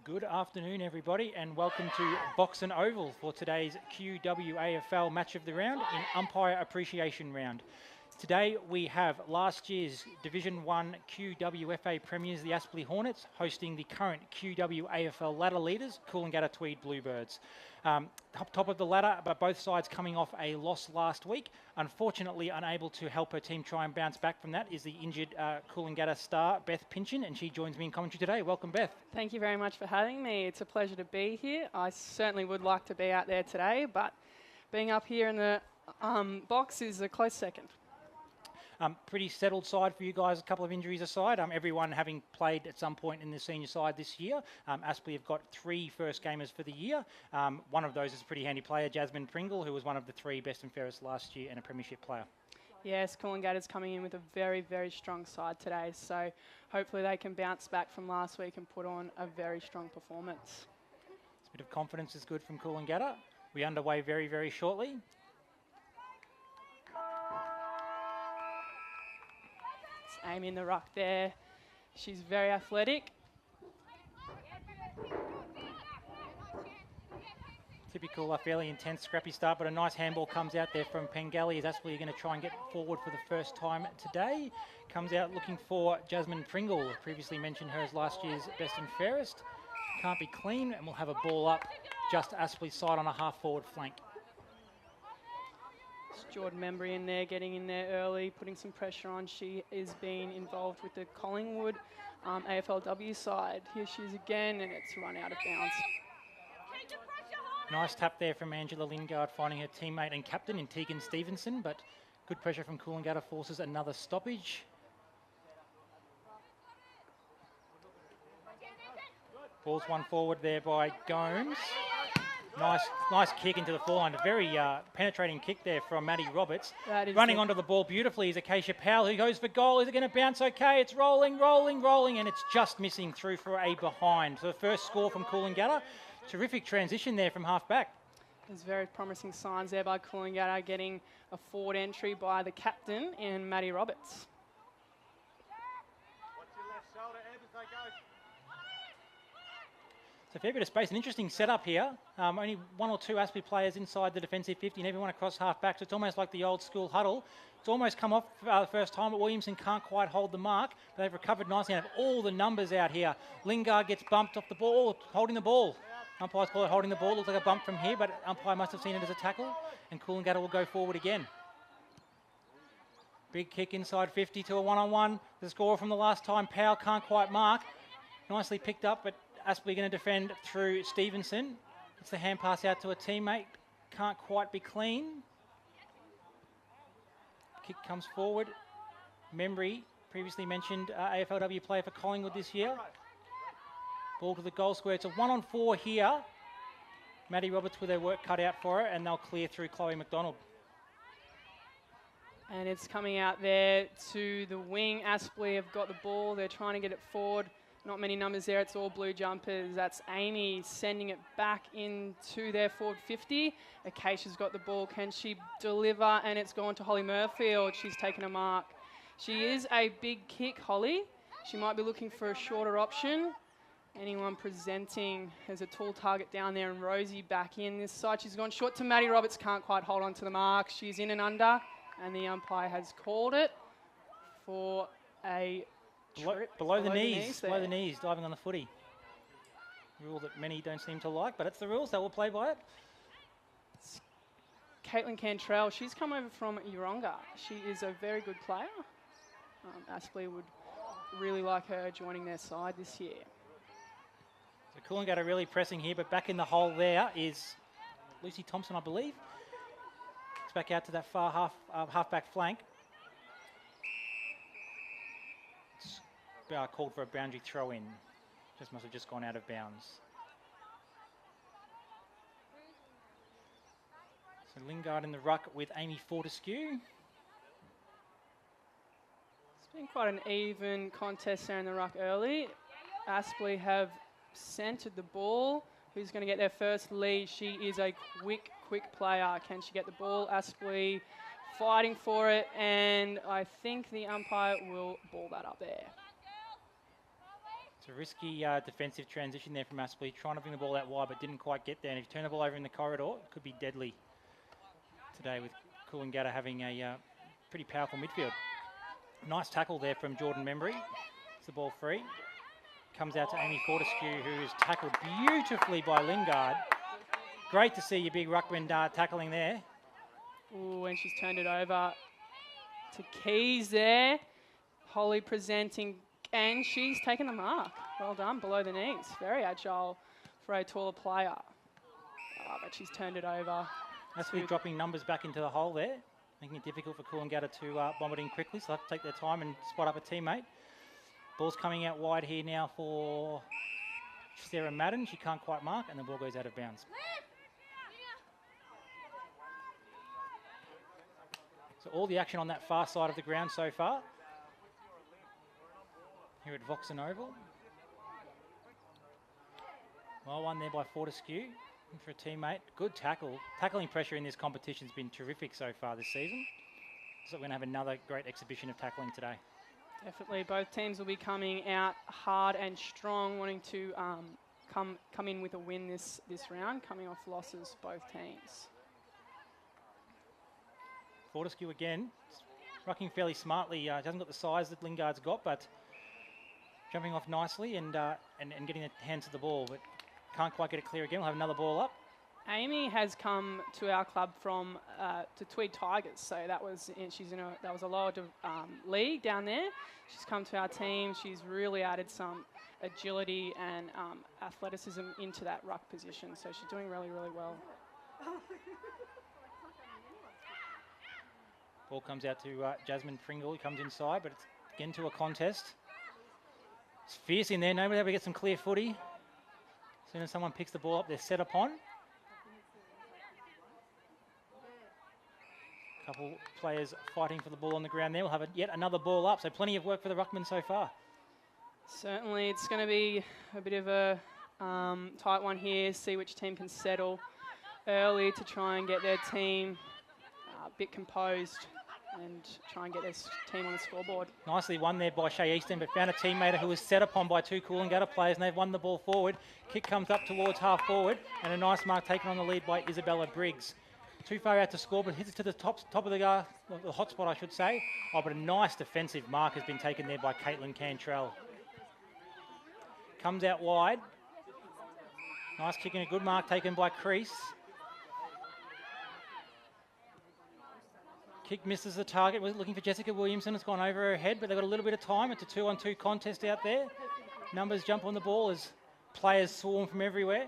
Good afternoon, everybody, and welcome to Box and Oval for today's QWAFL Match of the Round in Umpire Appreciation Round. Today we have last year's Division 1 QWFA Premiers, the Aspley Hornets, hosting the current QWAFL ladder leaders, Coolangatta Tweed Bluebirds. Top of the ladder, but both sides coming off a loss last week. Unfortunately, unable to help her team try and bounce back from that is the injured Coolangatta star, Beth Pinchin, and she joins me in commentary today. Welcome, Beth. Thank you very much for having me. It's a pleasure to be here. I certainly would like to be out there today, but being up here in the box is a close second. Pretty settled side for you guys, a couple of injuries aside. Everyone having played at some point in the senior side this year. Aspley have got 3 first gamers for the year. One of those is a pretty handy player, Jasmine Pringle, who was one of the 3 best and fairest last year and a premiership player. Yes, Coolangatta's coming in with a very, very strong side today, so hopefully they can bounce back from last week and put on a very strong performance. A bit of confidence is good from Coolangatta. We're underway very, very shortly. Amy in the ruck there. She's very athletic. Typical, fairly intense, scrappy start, but a nice handball comes out there from Pengali as Aspley are going to try and get forward for the first time today. Comes out looking for Jasmine Pringle. Previously mentioned her as last year's best and fairest. Can't be clean, and we'll have a ball up just Aspley's side on a half-forward flank. Jordan Membry in there, getting in there early, putting some pressure on. She is being involved with the Collingwood AFLW side. Here she is again, and it's run out of bounds. Nice tap there from Angela Lingard, finding her teammate and captain in Tegan Stevenson, but good pressure from Coolangatta forces another stoppage. Ball's one forward there by Gomes. Nice kick into the foreline. A very penetrating kick there from Maddie Roberts. Running onto the ball beautifully is Acacia Powell, who goes for goal. Is it going to bounce okay? It's rolling, and it's just missing through for a behind. So the first score from Coolangatta. Terrific transition there from half back. There's very promising signs there by Coolangatta, getting a forward entry by the captain in Maddie Roberts. It's a fair bit of space, an interesting setup here. Only 1 or 2 Aspley players inside the defensive 50 and everyone across half back, so it's almost like the old school huddle. It's almost come off the first time, but Williamson can't quite hold the mark. But they've recovered nicely and have all the numbers out here. Lingard gets bumped off the ball, holding the ball. Umpire's call it holding the ball. Looks like a bump from here, but umpire must have seen it as a tackle. And Coolangatta will go forward again. Big kick inside 50 to a one-on-one. The score from the last time, Powell can't quite mark. Nicely picked up, but Aspley going to defend through Stevenson. It's the hand pass out to a teammate. Can't quite be clean. Kick comes forward. Membry, previously mentioned AFLW player for Collingwood this year. Ball to the goal square. It's a 1-on-4 here. Maddie Roberts with her work cut out for her, and they'll clear through Chloe McDonald. And it's coming out there to the wing. Aspley have got the ball. They're trying to get it forward. Not many numbers there. It's all blue jumpers. That's Amy sending it back into their forward 50. Acacia's got the ball. Can she deliver? And it's gone to Holly Murfield. She's taken a mark. She is a big kick, Holly. She might be looking for a shorter option. Anyone presenting as a tall target down there, and Rosie back in this side. She's gone short to Maddie Roberts. Can't quite hold on to the mark. She's in and under, and the umpire has called it for a Below the knees, diving on the footy. Rule that many don't seem to like, but it's the rules. They will play by it. It's Caitlin Cantrell, she's come over from Yeronga. She is a very good player. Aspley would really like her joining their side this year. So Coolangatta really pressing here, but back in the hole there is Lucy Thompson, I believe. It's back out to that far half-back flank. Called for a boundary throw-in. Just must have just gone out of bounds. So Lingard in the ruck with Amy Fortescue. It's been quite an even contest there in the ruck early. Aspley have centred the ball. Who's going to get their first lead? She is a quick player. Can she get the ball? Aspley fighting for it, and I think the umpire will ball that up there. It's a risky defensive transition there from Aspley, trying to bring the ball out wide but didn't quite get there. And if you turn the ball over in the corridor, it could be deadly today with Coolangatta having a pretty powerful midfield. Nice tackle there from Jordan Membry. It's the ball free. Comes out to Amy Fortescue, who is tackled beautifully by Lingard. Great to see your big ruckman tackling there. Ooh, and she's turned it over to Keys there. Holly presenting, and she's taken the mark. Well done, below the knees. Very agile for a taller player. But she's turned it over. Aspley dropping numbers back into the hole there, making it difficult for Coolangatta to bomb it in quickly, so they'll have to take their time and spot up a teammate. Ball's coming out wide here now for Sarah Madden. She can't quite mark, and the ball goes out of bounds. So all the action on that far side of the ground so far here at Vauxhall Oval. Well, one there by Fortescue for a teammate. Good tackle. Tackling pressure in this competition has been terrific so far this season. So we're going to have another great exhibition of tackling today. Definitely, both teams will be coming out hard and strong, wanting to come in with a win this round, coming off losses, both teams. Fortescue again, rucking fairly smartly. He hasn't got the size that Lingard's got, but jumping off nicely and getting the hands to the ball, but can't quite get it clear again. We'll have another ball up. Amy has come to our club from to Tweed Tigers, so that was a lower league down there. She's come to our team. She's really added some agility and athleticism into that ruck position, so she's doing really, really well. Ball comes out to Jasmine Pringle. He comes inside, but it's again to a contest. It's fierce in there. Nobody ever gets some clear footy. As soon as someone picks the ball up, they're set upon. Couple players fighting for the ball on the ground there. We'll have yet another ball up, so plenty of work for the ruckman so far. Certainly, it's going to be a bit of a tight one here. See which team can settle early to try and get their team a bit composed and try and get this team on the scoreboard. Nicely won there by Shay Easton, but found a teammate who was set upon by two Coolangatta players, and they've won the ball forward. Kick comes up towards half forward, and a nice mark taken on the lead by Isabella Briggs. Too far out to score, but hits it to the top of the hot spot, I should say. Oh, but a nice defensive mark has been taken there by Caitlin Cantrell. Comes out wide. Nice kick and a good mark taken by Crease. Kick misses the target. Was looking for Jessica Williamson. It's gone over her head, but they've got a little bit of time. It's a 2-on-2 contest out there. Numbers jump on the ball as players swarm from everywhere.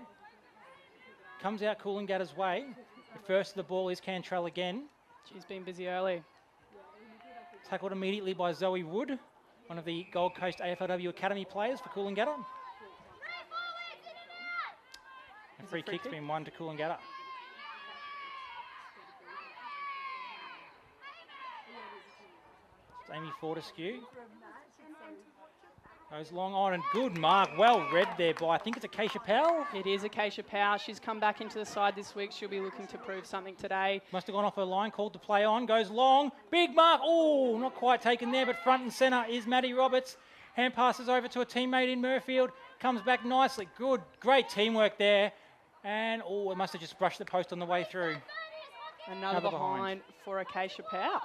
Comes out Coolangatta's way. The first of the ball is Cantrell again. She's been busy early. Tackled immediately by Zoe Wood, one of the Gold Coast AFLW Academy players for Coolangatta. And free kick's been won to Coolangatta. It's Amy Fortescue. Goes long on and good mark. Well read there by, I think it's Acacia Powell. It is Acacia Powell. She's come back into the side this week. She'll be looking to prove something today. Must have gone off her line, called to play on. Goes long. Big mark. Oh, not quite taken there, but front and centre is Maddie Roberts. Hand passes over to a teammate in Murfield. Comes back nicely. Good, great teamwork there. And, oh, it must have just brushed the post on the way through. Another behind for Acacia Powell.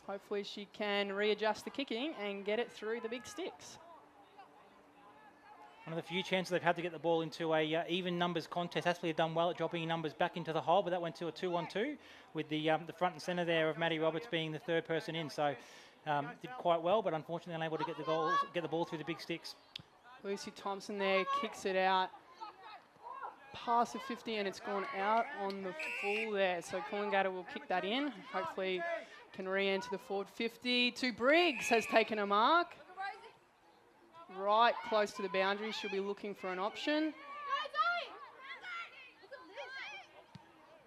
Hopefully she can readjust the kicking and get it through the big sticks. One of the few chances they've had to get the ball into a even numbers contest. Aspley have done well at dropping numbers back into the hole, but that went to a 2-on-2 with the front and centre there of Maddie Roberts being the third person in. So did quite well, but unfortunately unable to get the ball through the big sticks. Lucy Thompson there kicks it out past the 50, and it's gone out on the full there. So Coolangatta will kick that in. Hopefully can re-enter the forward 50. To Briggs has taken a mark. Right close to the boundary. She'll be looking for an option.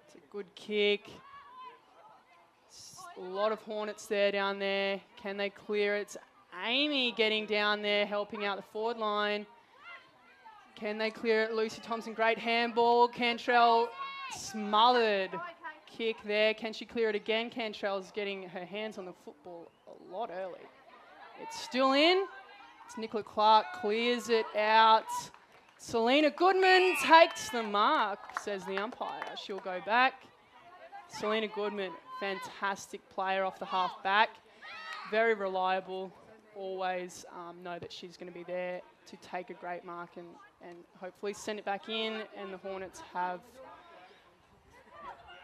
It's a good kick. A lot of Hornets there down there. Can they clear it? It's Amy getting down there, helping out the forward line. Can they clear it? Lucy Thompson, great handball. Cantrell smothered kick there. Can she clear it again? Cantrell's getting her hands on the football a lot early. It's still in. It's Nicola Clark, clears it out. Selena Goodman takes the mark, says the umpire. She'll go back. Selena Goodman, fantastic player off the half back. Very reliable. Always know that she's going to be there to take a great mark and hopefully send it back in. And the Hornets have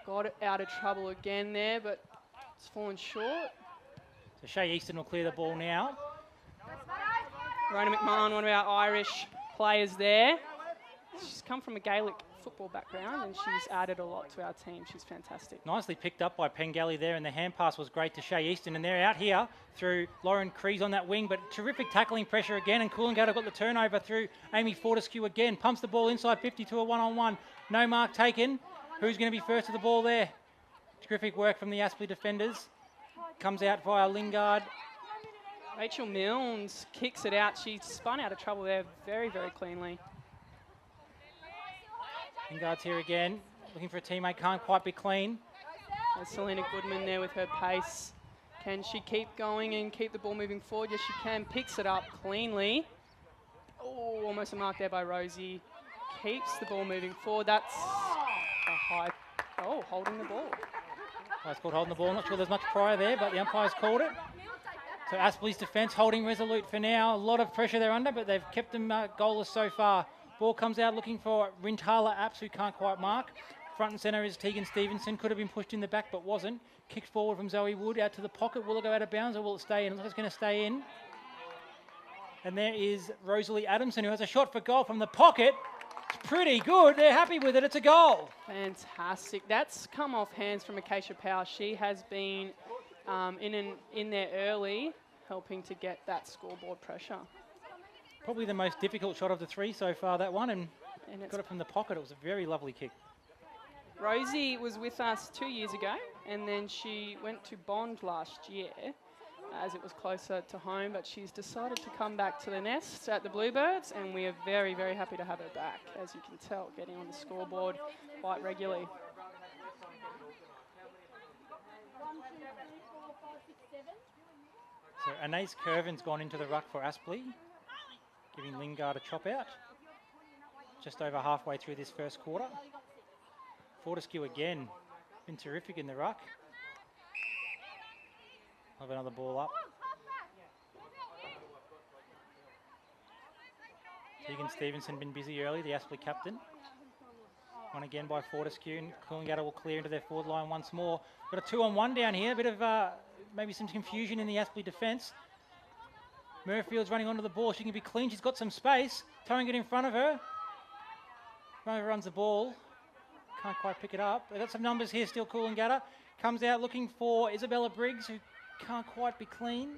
got it out of trouble again there, but it's fallen short. So Shay Easton will clear the ball now. Rona McMahon, one of our Irish players there. She's come from a Gaelic football background and she's added a lot to our team. She's fantastic. Nicely picked up by Pengelly there, and the hand pass was great to Shay Easton, and they're out here through Lauren Crees on that wing, but terrific tackling pressure again, and Coolangatta got the turnover through Amy Fortescue again, pumps the ball inside 50 to a one-on-one. No mark taken. Who's going to be first to the ball there? Terrific work from the Aspley defenders. Comes out via Lingard. Rachel Milnes kicks it out. She spun out of trouble there very, very cleanly. Lingard's here again, looking for a teammate, can't quite be clean. There's Selena Goodman there with her pace. Can she keep going and keep the ball moving forward? Yes, she can. Picks it up cleanly. Oh, almost a mark there by Rosie. Keeps the ball moving forward. That's a high... Oh, holding the ball. It's called holding the ball. Not sure there's much prior there, but the umpire's called it. So Aspley's defence holding resolute for now. A lot of pressure they're under, but they've kept them goalless so far. Ball comes out looking for Rintala Apps, who can't quite mark. Front and centre is Tegan Stevenson. Could have been pushed in the back, but wasn't. Kicked forward from Zoe Wood out to the pocket. Will it go out of bounds or will it stay in? It looks like it's going to stay in. And there is Rosalie Adamson, who has a shot for goal from the pocket. It's pretty good. They're happy with it. It's a goal. Fantastic. That's come off hands from Acacia Power. She has been in there early, helping to get that scoreboard pressure. Probably the most difficult shot of the three so far, that one, and got it from the pocket. It was a very lovely kick. Rosie was with us 2 years ago, and then she went to Bond last year as it was closer to home, but she's decided to come back to the nest at the Bluebirds, and we are very, very happy to have her back, as you can tell, getting on the scoreboard quite regularly. So Anais Curvin's gone into the ruck for Aspley, giving Lingard a chop out. Just over halfway through this first quarter. Fortescue again, been terrific in the ruck. Have another ball up. Tegan Stevenson been busy early, the Aspley captain. One again by Fortescue, and Coolangatta will clear into their forward line once more. Got a 2-on-1 down here, a bit of maybe some confusion in the Aspley defence. Murfield's running onto the ball. She can be clean. She's got some space. Throwing it in front of her. Runs the ball. Can't quite pick it up. They've got some numbers here still, Coolangatta. Comes out looking for Isabella Briggs, who can't quite be clean.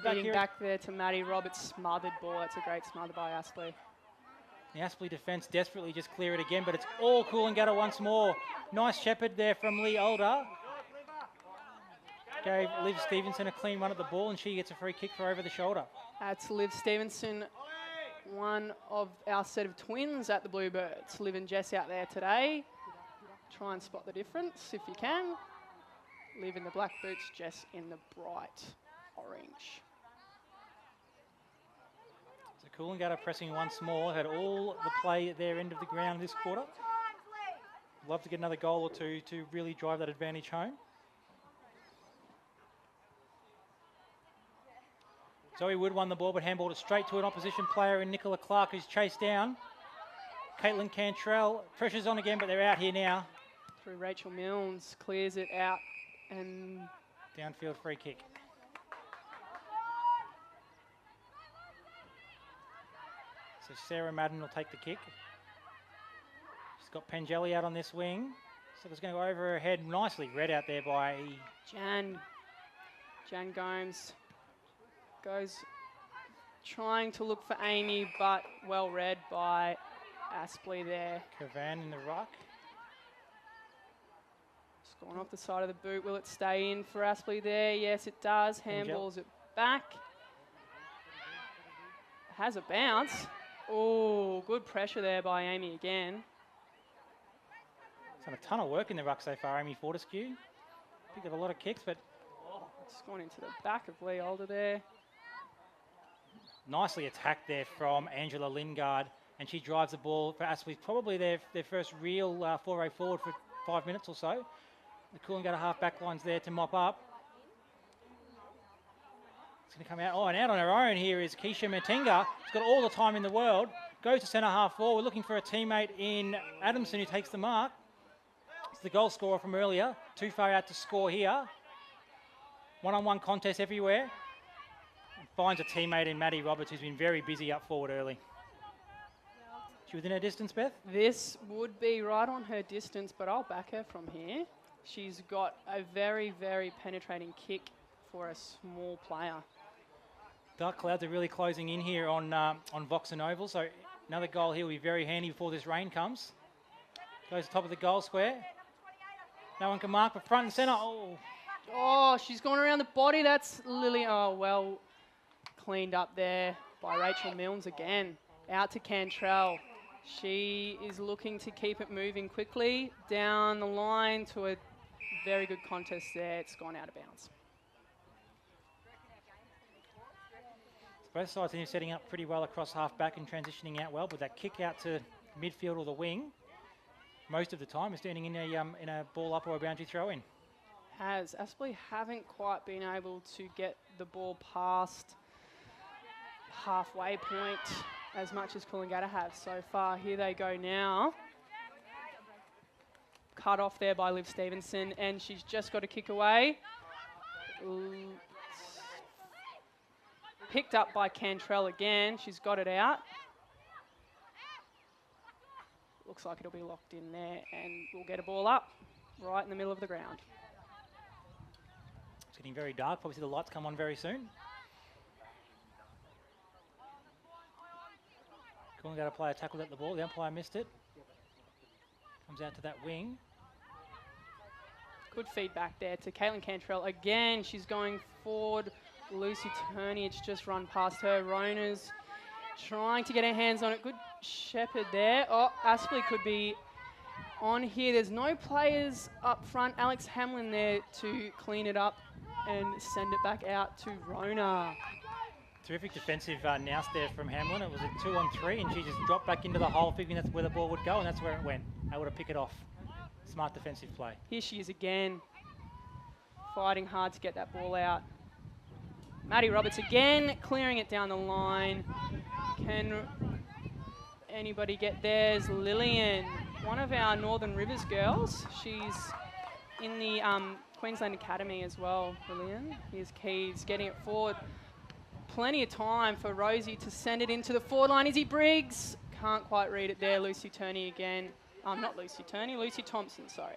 Getting back there to Maddie Roberts. Smothered ball. That's a great smother by Aspley. The Aspley defence desperately just clear it again, but it's all Coolangatta once more. Nice shepherd there from Lee Older. Gave Liv Stevenson a clean run at the ball, and she gets a free kick for over the shoulder. That's Liv Stevenson, one of our set of twins at the Bluebirds. Liv and Jess out there today. Try and spot the difference if you can. Liv in the black boots, Jess in the bright orange. So Coolangatta pressing once more. Had all the play at their end of the ground this quarter. Love to get another goal or two to really drive that advantage home. Zoe Wood won the ball, but handballed it straight to an opposition player in Nicola Clark, who's chased down. Caitlin Cantrell pressures on again, but they're out here now. Through Rachel Milnes, clears it out and... Downfield free kick. So Sarah Madden will take the kick. She's got Pengelly out on this wing. So it's going to go over her head. Nicely read out there by... Jan Gomes. Goes trying to look for Amy, but well read by Aspley there. Cavan in the ruck. It's gone off the side of the boot. Will it stay in for Aspley there? Yes, it does. Handballs it back. Has a bounce. Oh, good pressure there by Amy again. It's done a ton of work in the ruck so far, Amy Fortescue. Picked up a lot of kicks, but It's gone into the back of Lee Alder there. Nicely attacked there from Angela Lingard, and she drives the ball for Aspley. Probably their first real foray forward for 5 minutes or so. The Coolangatta half-back line's there to mop up. It's going to come out. Oh, and out on her own here is Keisha Matenga. She's got all the time in the world. Goes to centre half forward. We're looking for a teammate in Adamson who takes the mark. It's the goal scorer from earlier. Too far out to score here. One-on-one contest everywhere. Finds a teammate in Maddie Roberts, who's been very busy up forward early. She within her distance, Beth? This would be right on her distance, but I'll back her from here. She's got a very, very penetrating kick for a small player. Dark clouds are really closing in here on Vauxhall Oval, so another goal here will be very handy before this rain comes. Goes to the top of the goal square. No one can mark, but front and centre. Oh, she's gone around the body. That's Lily. Oh, well cleaned up there by Rachel Milnes again. Out to Cantrell. She is looking to keep it moving quickly down the line to a very good contest there. It's gone out of bounds. Both sides here setting up pretty well across half-back and transitioning out well, but that kick out to midfield or the wing, most of the time, is standing in a ball up or a boundary throw-in. Aspley haven't quite been able to get the ball past halfway point as much as Coolangatta have so far. Here they go now. Cut off there by Liv Stevenson, and she's just got to kick away. Picked up by Cantrell again. She's got it out. Looks like it'll be locked in there, and we'll get a ball up right in the middle of the ground. It's getting very dark. Probably see the lights come on very soon. Coolangatta player tackled at the ball. The umpire missed it. Comes out to that wing. Good feedback there to Caitlin Cantrell. Again, she's going forward. Lucy Turney, it's just run past her. Rona's trying to get her hands on it. Good shepherd there. Oh, Aspley could be on here. There's no players up front. Alex Hamlin there to clean it up and send it back out to Rona. Terrific defensive nous there from Hamlin. It was a 2-on-3, and she just dropped back into the hole, thinking that's where the ball would go, and that's where it went. Able to pick it off. Smart defensive play. Here she is again, fighting hard to get that ball out. Maddie Roberts again, clearing it down the line. Can anybody get theirs? Lillian, one of our Northern Rivers girls. She's in the Queensland Academy as well, Lillian. Here's Keys getting it forward. Plenty of time for Rosie to send it into the forward line. Izzy Briggs can't quite read it there. Lucy Turney again. Not Lucy Turney, Lucy Thompson, sorry.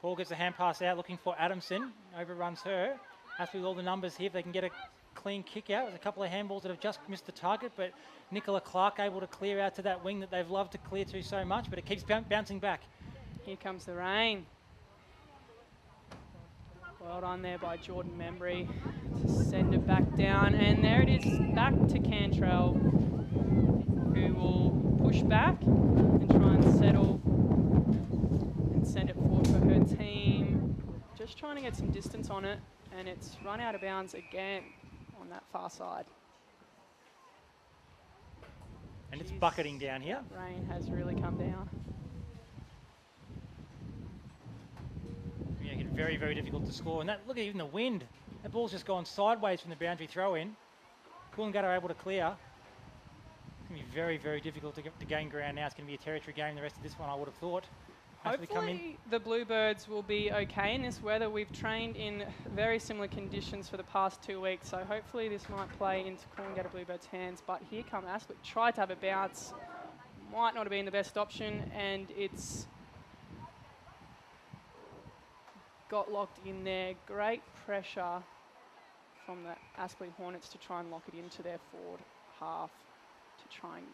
Ball gets a hand pass out, looking for Adamson. Overruns her. After all the numbers here, if they can get a clean kick out. There's a couple of handballs that have just missed the target, but Nicola Clark able to clear out to that wing that they've loved to clear to so much, but it keeps bouncing back. Here comes the rain. Well done there by Jordan Membry to send it back down. And there it is, back to Cantrell, who will push back and try and settle and send it forward for her team. Just trying to get some distance on it, and it's run out of bounds again on that far side. And it's bucketing down here. Rain has really come down. Making it very, very difficult to score. And that, look at even the wind. That ball's just gone sideways from the boundary throw-in. Coolangatta are able to clear. It's going to be very, very difficult to gain ground now. It's going to be a territory game the rest of this one, I would have thought. Hopefully the Bluebirds will be okay in this weather. We've trained in very similar conditions for the past 2 weeks, so hopefully this might play into Coolangatta Bluebirds' hands. But here come Aspley. Tried to have a bounce. Might not have been the best option, and it's got locked in there. Great pressure from the Aspley Hornets to try and lock it into their forward half to try and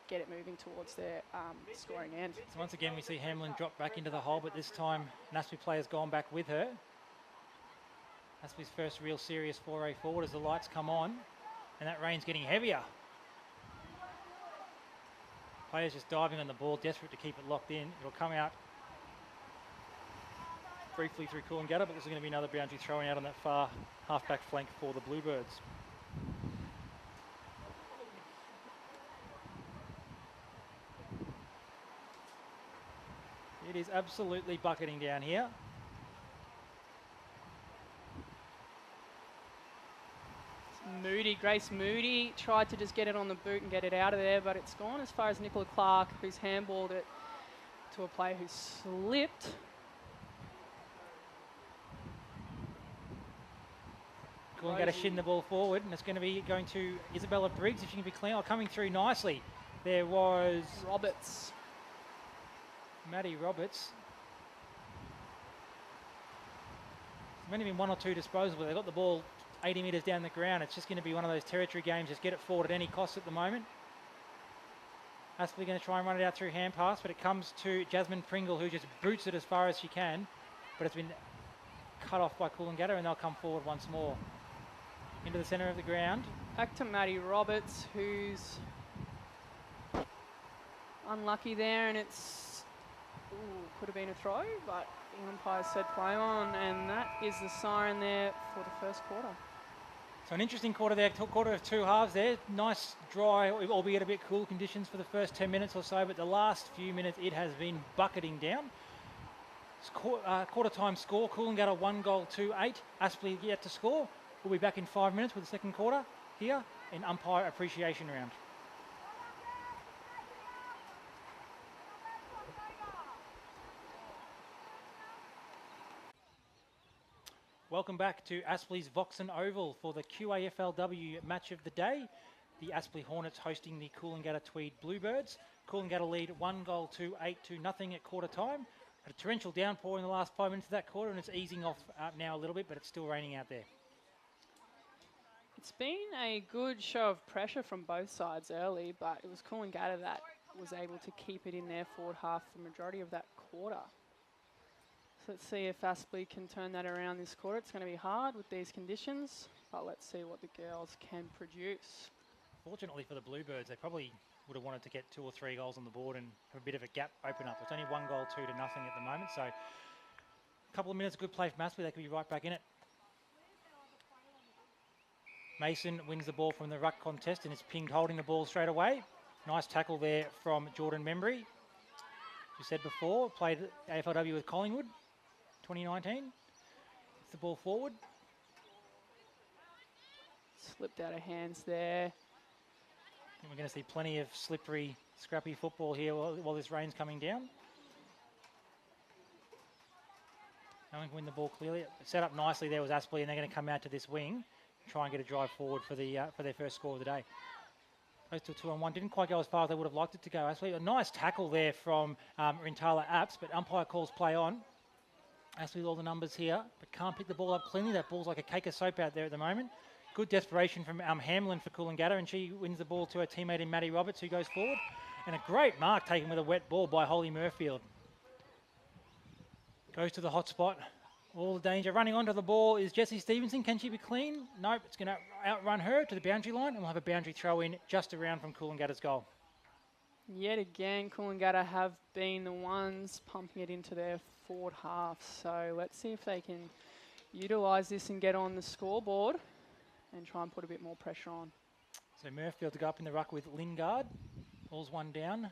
get it moving towards their scoring end. So once again we see Hamlin drop back into the hole, but this time an Aspley player's gone back with her. Aspley's first real serious foray forward as the lights come on, and that rain's getting heavier. Players just diving on the ball, desperate to keep it locked in. It'll come out briefly through Coolangatta, but this is going to be another boundary throwing out on that far half-back flank for the Bluebirds. It is absolutely bucketing down here. Grace Moody tried to just get it on the boot and get it out of there, but it's gone as far as Nicola Clark, who's handballed it to a player who slipped. Coolangatta shin the ball forward, and it's going to be going to Isabella Briggs if she can be clean. Oh, coming through nicely. There was Roberts. Maddie Roberts. There's only been one or two disposals. They got the ball 80 metres down the ground. It's just going to be one of those territory games. Just get it forward at any cost at the moment. Aspley going to try and run it out through hand pass, but it comes to Jasmine Pringle, who just boots it as far as she can. But it's been cut off by Coolangatta, and they'll come forward once more. Into the centre of the ground. Back to Maddie Roberts, who's unlucky there, and it's could have been a throw, but the umpire said play on, and that is the siren there for the first quarter. So an interesting quarter there, quarter of two halves there. Nice dry, albeit a bit cool conditions for the first 10 minutes or so, but the last few minutes it has been bucketing down. Quarter time score, Coolangatta 1 goal, 2-8. Aspley yet to score. We'll be back in 5 minutes with the second quarter here in umpire appreciation round. Welcome back to Aspley's Voxen Oval for the QAFLW match of the day. The Aspley Hornets hosting the Coolangatta Tweed Bluebirds. Coolangatta lead 1 goal, 2-8 to nothing at quarter time. Had a torrential downpour in the last 5 minutes of that quarter, and it's easing off now a little bit, but it's still raining out there. It's been a good show of pressure from both sides early, but it was Coolangatta that was able to keep it in their forward half for the majority of that quarter. So let's see if Aspley can turn that around this quarter. It's going to be hard with these conditions, but let's see what the girls can produce. Fortunately for the Bluebirds, they probably would have wanted to get 2 or 3 goals on the board and have a bit of a gap open up. It's only 1 goal, 2 to nothing at the moment, so a couple of minutes, good play from Aspley. They could be right back in it. Mason wins the ball from the ruck contest and is pinged holding the ball straight away. Nice tackle there from Jordan Membry. As you said before, played AFLW with Collingwood 2019. It's the ball forward. Slipped out of hands there. And we're going to see plenty of slippery, scrappy football here while this rain's coming down. No one can win the ball clearly. Set up nicely there was Aspley, and they're going to come out to this wing, try and get a drive forward for their first score of the day. Goes to 2-on-1. Didn't quite go as far as they would have liked it to go. Aspley, a nice tackle there from Rintala Apps, but umpire calls play on. Aspley with all the numbers here, but can't pick the ball up cleanly. That ball's like a cake of soap out there at the moment. Good desperation from Hamlin for Coolangatta, and she wins the ball to her teammate in Maddie Roberts, who goes forward. And a great mark taken with a wet ball by Holly Murfield. Goes to the hot spot. All the danger. Running onto the ball is Jessie Stevenson. Can she be clean? Nope. It's going to outrun her to the boundary line, and we'll have a boundary throw in just around from Coolangatta's goal. Yet again, Coolangatta have been the ones pumping it into their forward half. So let's see if they can utilise this and get on the scoreboard and try and put a bit more pressure on. So Murfield to go up in the ruck with Lingard. Ball's one down.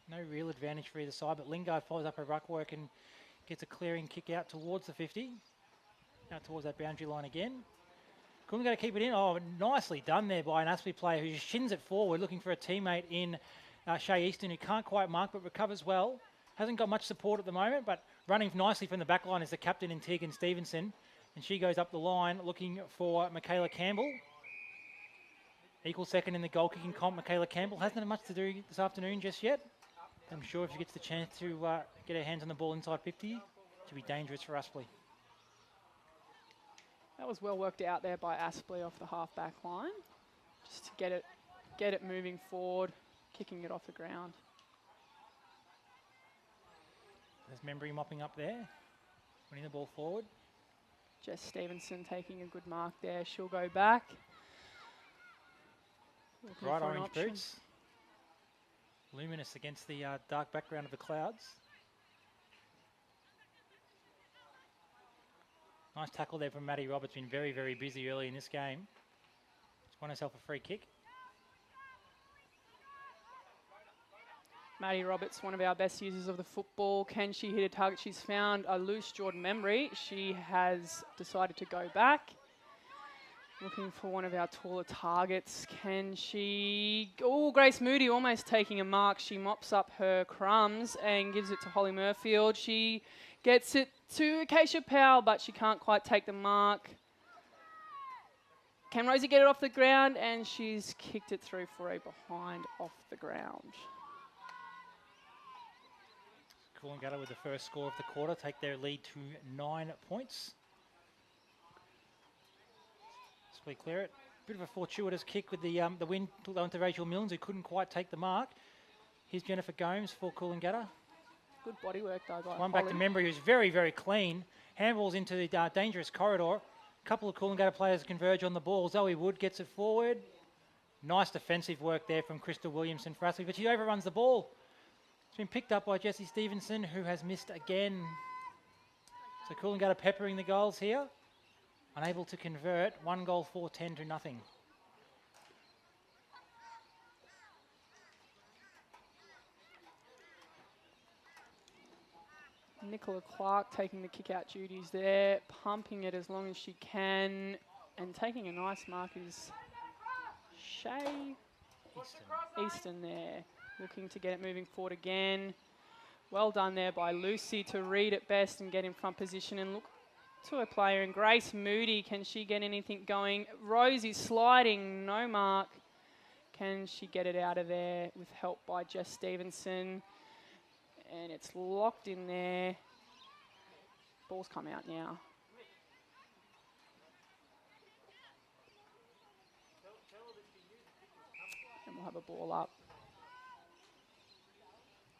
No real advantage for either side, but Lingard follows up her ruck work and gets a clearing kick out towards the 50. Out towards that boundary line again. Coolangatta keep it in. Oh, nicely done there by an Aspley player who just shins it forward, looking for a teammate in Shay Easton, who can't quite mark but recovers well. Hasn't got much support at the moment, but running nicely from the back line is the captain in Tegan Stevenson. And she goes up the line looking for Michaela Campbell. Equal second in the goal kicking comp. Michaela Campbell hasn't had much to do this afternoon just yet. I'm sure if she gets the chance to get her hands on the ball inside 50, she'll be dangerous for Aspley. That was well worked out there by Aspley off the half-back line. Just to get it moving forward, kicking it off the ground. There's Membry mopping up there, winning the ball forward. Jess Stevenson taking a good mark there. She'll go back. Bright orange boots. Luminous against the dark background of the clouds. Nice tackle there from Maddie Roberts. Been very, very busy early in this game. Just won herself a free kick. Maddie Roberts, one of our best users of the football. Can she hit a target? She's found a loose Jordan Membry. She has decided to go back. Looking for one of our taller targets. Can she... Oh, Grace Moody almost taking a mark. She mops up her crumbs and gives it to Holly Murfield. She gets it to Acacia Powell, but she can't quite take the mark. Can Rosie get it off the ground? And she's kicked it through for a behind off the ground. Coolangatta with the first score of the quarter, take their lead to 9 points. Aspley clear it. Bit of a fortuitous kick with the win onto Rachel Milnes, who couldn't quite take the mark. Here's Jennifer Gomes for Coolangatta. Good body work though by One back to Membry, who's very, very clean. Handballs into the dangerous corridor. A couple of Coolangatta players converge on the ball. Zoe Wood gets it forward. Nice defensive work there from Crystal Williamson for Aspley, but she overruns the ball. It's been picked up by Jessie Stevenson, who has missed again. So Coolangatta peppering the goals here. Unable to convert. 1 goal, 4-10 to nothing. Nicola Clark taking the kick-out duties there, pumping it as long as she can, and taking a nice mark is Shay Easton there, looking to get it moving forward again. Well done there by Lucy to read it best and get in front position and look to her player. And Grace Moody, can she get anything going? Rosie sliding, no mark. Can she get it out of there with help by Jess Stevenson? And it's locked in there. Ball's come out now. And we'll have a ball up.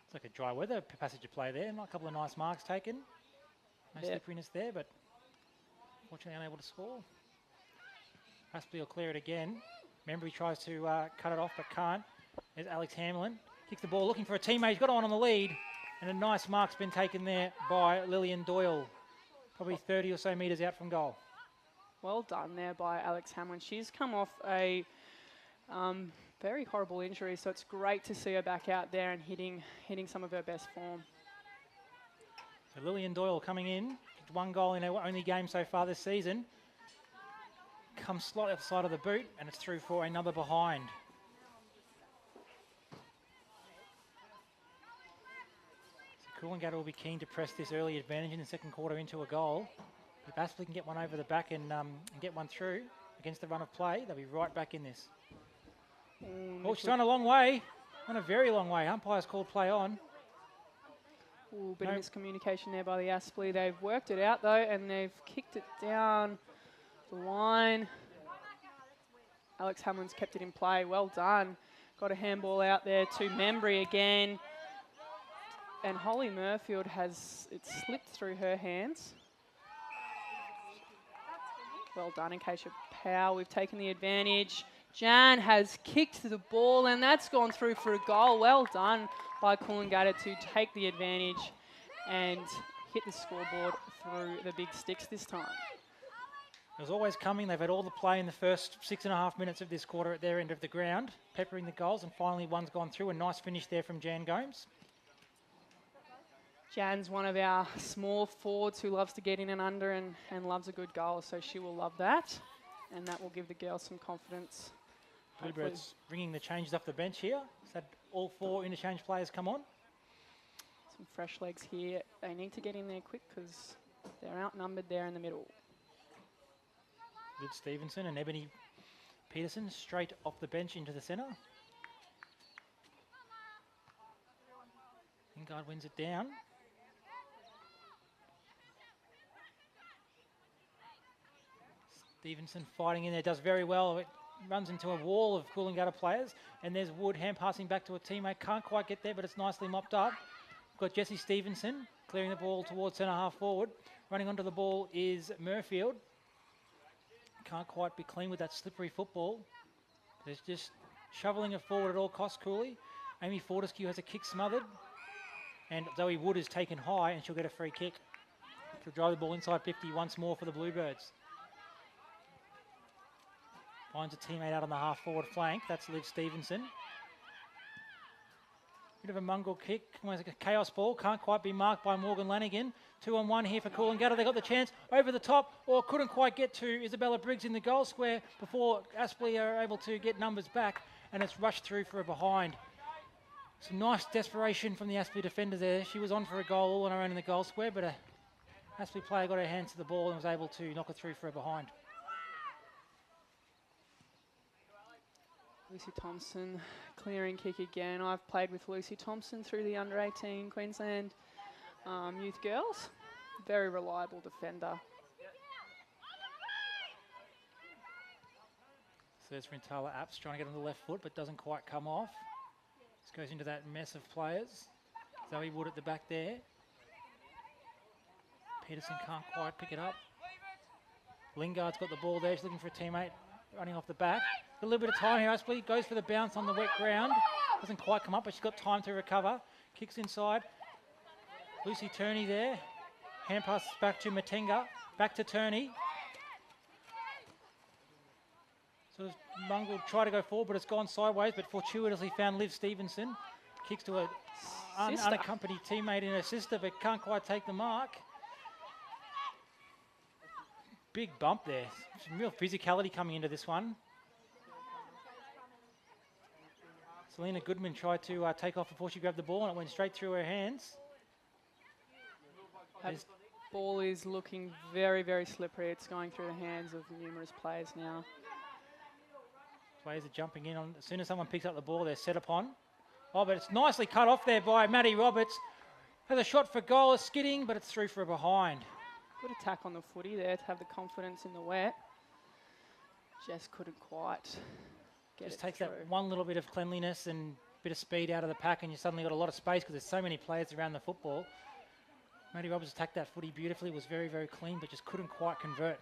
It's like a dry weather passage of play there. Not a couple of nice marks taken. No slipperiness there, but fortunately unable to score. Aspley will clear it again. Membry tries to cut it off, but can't. There's Alex Hamlin. Kicks the ball, looking for a teammate. He's got on the lead. And a nice mark's been taken there by Lillian Doyle. Probably 30 or so metres out from goal. Well done there by Alex Hamlin. She's come off a very horrible injury, so it's great to see her back out there and hitting some of her best form. So Lillian Doyle coming in. 1 goal in her only game so far this season. Comes slightly off the side of the boot, and it's through for another behind. Coolangatta will be keen to press this early advantage in the second quarter into a goal. If Aspley can get one over the back and get one through against the run of play, they'll be right back in this. Oh, she's gone a long way. Gone a very long way. Umpire's called play on. Ooh, bit of miscommunication there by the Aspley. They've worked it out though, and they've kicked it down the line. Alex Hamlin's kept it in play. Well done. Got a handball out there to Membry again. And Holly Murfield has it slipped through her hands. Well done, Acacia Powell. We've taken the advantage. Jan has kicked the ball, and that's gone through for a goal. Well done by Coolangatta to take the advantage and hit the scoreboard through the big sticks this time. It was always coming. They've had all the play in the first 6.5 minutes of this quarter at their end of the ground, peppering the goals, and finally one's gone through. A nice finish there from Jan Gomes. Jan's one of our small forwards who loves to get in and under and loves a good goal, so she will love that, and that will give the girls some confidence. Bluebirds bringing the changes off the bench here. Has had all 4 interchange players come on. Some fresh legs here. They need to get in there quick because they're outnumbered there in the middle. Liv Stevenson and Ebony Peterson straight off the bench into the centre. Lingard wins it down. Stevenson fighting in there, does very well. It runs into a wall of Coolangatta players, and there's Wood hand passing back to a teammate. Can't quite get there, but it's nicely mopped up. Got Jessie Stevenson clearing the ball towards centre half forward. Running onto the ball is Murfield. Can't quite be clean with that slippery football. There's just shoveling it forward at all costs, Cooley. Amy Fortescue has a kick smothered, and Zoe Wood is taken high, and she'll get a free kick. She'll drive the ball inside 50 once more for the Bluebirds. Finds a teammate out on the half-forward flank. That's Liv Stevenson. Bit of a mongrel kick. Almost like a chaos ball. Can't quite be marked by Morgan Lanigan. 2-on-1 here for Coolangatta. They got the chance over the top, or couldn't quite get to Isabella Briggs in the goal square before Aspley are able to get numbers back, and it's rushed through for a behind. Some nice desperation from the Aspley defender there. She was on for a goal all on her own in the goal square, but a Aspley player got her hands to the ball and was able to knock it through for a behind. Lucy Thompson, clearing kick again. I've played with Lucy Thompson through the under-18 Queensland youth girls. Very reliable defender. So there's Rintala Apps trying to get on the left foot, but doesn't quite come off. This goes into that mess of players. Zoe Wood at the back there. Peterson can't quite pick it up. Lingard's got the ball there. She's looking for a teammate running off the back. A little bit of time here. Aspley goes for the bounce on the wet ground. Doesn't quite come up, but she's got time to recover. Kicks inside. Lucy Turney there. Hand pass back to Matenga. Back to Turney. So Mungle tried to go forward, but it's gone sideways, but fortuitously found Liv Stevenson. Kicks to a unaccompanied teammate and her sister, but can't quite take the mark. Big bump there. Some real physicality coming into this one. Selena Goodman tried to take off before she grabbed the ball, and it went straight through her hands. That ball is looking very, very slippery. It's going through the hands of numerous players now. Players are jumping in on as soon as someone picks up the ball, they're set upon. Oh, but it's nicely cut off there by Maddie Roberts. Has a shot for goal, it's skidding, but it's through for a behind. Good attack on the footy there to have the confidence in the wet. Just couldn't quite get Just it takes through. that one little bit of cleanliness and bit of speed out of the pack, and you suddenly got a lot of space because there's so many players around the football. Maddie Roberts attacked that footy beautifully, was very, very clean, but just couldn't quite convert.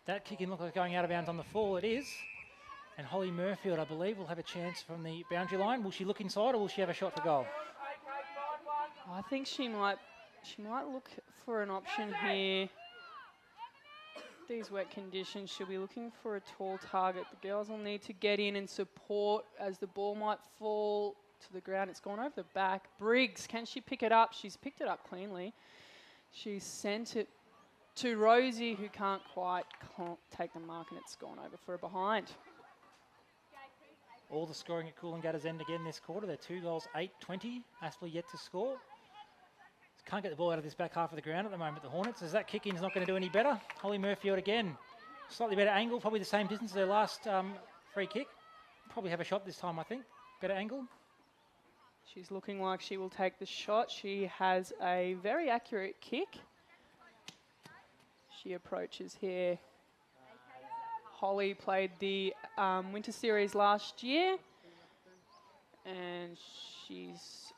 That kick in looked like going out of bounds on the full. It is. And Holly Murfield, I believe, will have a chance from the boundary line. Will she look inside, or will she have a shot for goal? I think she might look for an option here. These wet conditions, she'll be looking for a tall target. The girls will need to get in and support as the ball might fall to the ground. It's gone over the back. Briggs, can she pick it up? She's picked it up cleanly. She's sent it to Rosie, who can't quite take the mark, and it's gone over for a behind. All the scoring at Coolangatta's end again this quarter. They're 2 goals, 8-20. Aspley yet to score. Can't get the ball out of this back half of the ground at the moment, the Hornets, as that kick in is not going to do any better. Holly Murfield again. Slightly better angle, probably the same distance as their last free kick. Probably have a shot this time, I think. Better angle. She's looking like she will take the shot. She has a very accurate kick. She approaches here. Holly played the Winter Series last year, and she's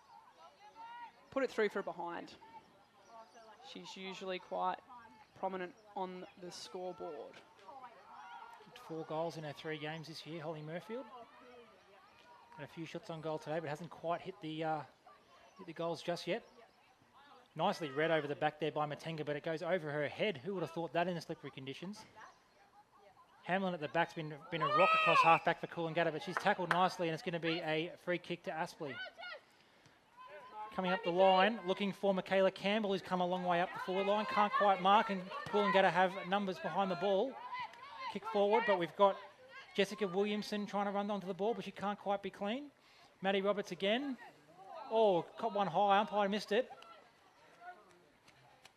put it through for a behind. She's usually quite prominent on the scoreboard. 4 goals in her 3 games this year, Holly Murfield. Had a few shots on goal today, but hasn't quite hit the goals just yet. Nicely read over the back there by Matenga, but it goes over her head. Who would have thought that in the slippery conditions? Hamlin at the back's been a rock across half-back for Coolangatta, but she's tackled nicely, and it's going to be a free kick to Aspley. Coming up the line, looking for Michaela Campbell, who's come a long way up the forward line. Can't quite mark, and Coolangatta have numbers behind the ball. Kick forward, but we've got Jessica Williamson trying to run onto the ball, but she can't quite be clean. Maddie Roberts again. Oh, caught one high, umpire missed it.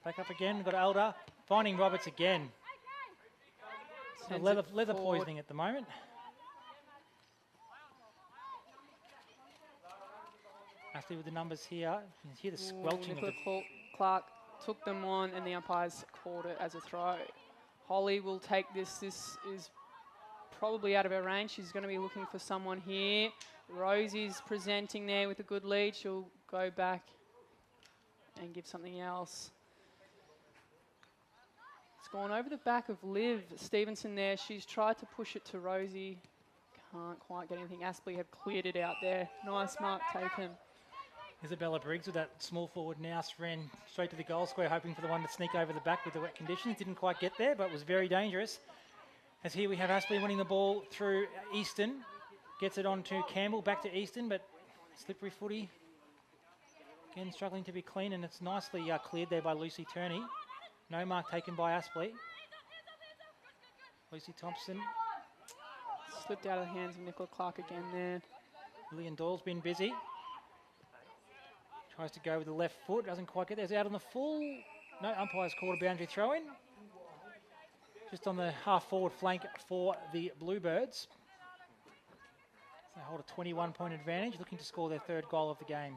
Back up again, we've got Elder. Finding Roberts again. Leather poisoning at the moment. Ashley with the numbers here. You can hear the squelching of the... Clark took them on, and the umpires called it as a throw. Holly will take this. This is probably out of her range. She's going to be looking for someone here. Rosie's presenting there with a good lead. She'll go back and give something else. It's gone over the back of Liv Stevenson there. She's tried to push it to Rosie. Can't quite get anything. Aspley have cleared it out there. Nice mark taken. Isabella Briggs with that small forward now ran straight to the goal square, hoping for the one to sneak over the back with the wet conditions. Didn't quite get there, but was very dangerous. As here we have Aspley winning the ball through Easton. Gets it on to Campbell, back to Easton, but slippery footy. Again, struggling to be clean, and it's nicely cleared there by Lucy Turney. No mark taken by Aspley. Lucy Thompson. Slipped out of the hands of Nicola Clark again there. Lillian Doyle's been busy. Tries to go with the left foot, doesn't quite get there. It's out on the full. No, umpire's called a boundary throw in. Just on the half-forward flank for the Bluebirds. They hold a 21-point advantage, looking to score their third goal of the game.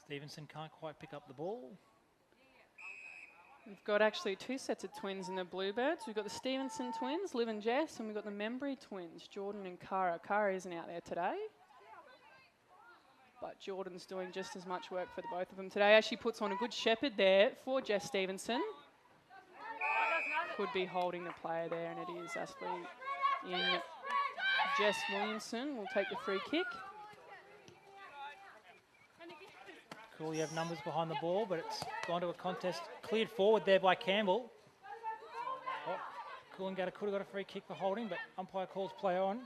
Stevenson can't quite pick up the ball. We've got actually two sets of twins in the Bluebirds. We've got the Stevenson twins, Liv and Jess, and we've got the Membry twins, Jordan and Cara. Cara isn't out there today, but Jordan's doing just as much work for the both of them today. As she puts on a good shepherd there for Jess Stevenson. Could be holding the player there, and it is Aspley in. Jess Williamson will take the free kick. Cool, you have numbers behind the ball, but it's gone to a contest. Cleared forward there by Campbell. Oh, Coolangatta could have got a free kick for holding, but umpire calls play on.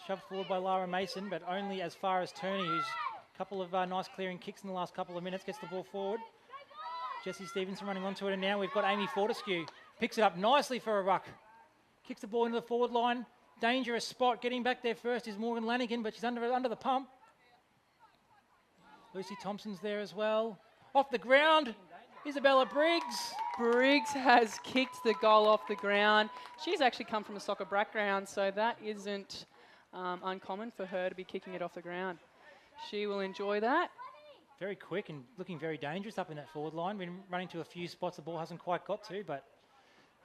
Shoved forward by Lara Mason, but only as far as Turney, who's a couple of nice clearing kicks in the last couple of minutes, gets the ball forward. Jessie Stevenson running onto it, and now we've got Amy Fortescue. Picks it up nicely for a ruck. Kicks the ball into the forward line. Dangerous spot. Getting back there first is Morgan Lanigan, but she's under the pump. Lucy Thompson's there as well. Off the ground, Isabella Briggs. Briggs has kicked the goal off the ground. She's actually come from a soccer background, so that isn't uncommon for her to be kicking it off the ground. She will enjoy that. Very quick and looking very dangerous up in that forward line. Been running to a few spots the ball hasn't quite got to, but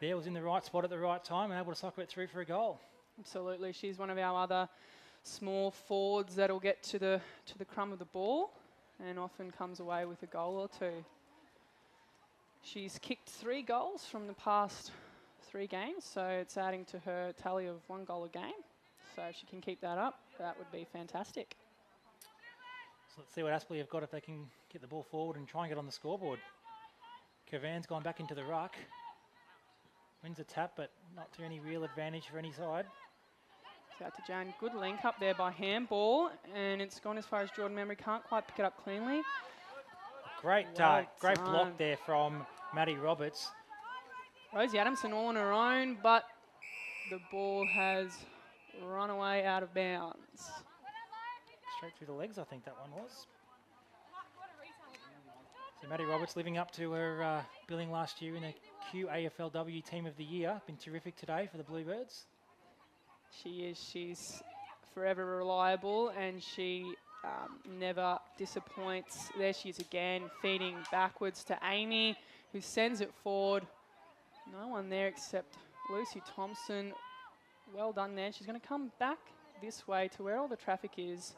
there was in the right spot at the right time and able to soccer it through for a goal. Absolutely, she's one of our other small forwards that'll get to the crumb of the ball and often comes away with a goal or two. She's kicked 3 goals from the past 3 games, so it's adding to her tally of 1 goal a game. So if she can keep that up, that would be fantastic. So let's see what Aspley have got if they can get the ball forward and try and get on the scoreboard. Cavan's gone back into the ruck. Wins a tap, but not to any real advantage for any side. Out to Jan. Good link up there by handball, and it's gone as far as Jordan Membry can't quite pick it up cleanly. Great, great block there from Maddie Roberts. Rosie Adamson all on her own, but the ball has run away out of bounds. Straight through the legs, I think that one was. So Maddie Roberts living up to her billing last year in a QAFLW Team of the Year. Been terrific today for the Bluebirds. She is. She's forever reliable, and she never disappoints. There she is again, feeding backwards to Amy, who sends it forward. No one there except Lucy Thompson. Well done there. She's going to come back this way to where all the traffic is.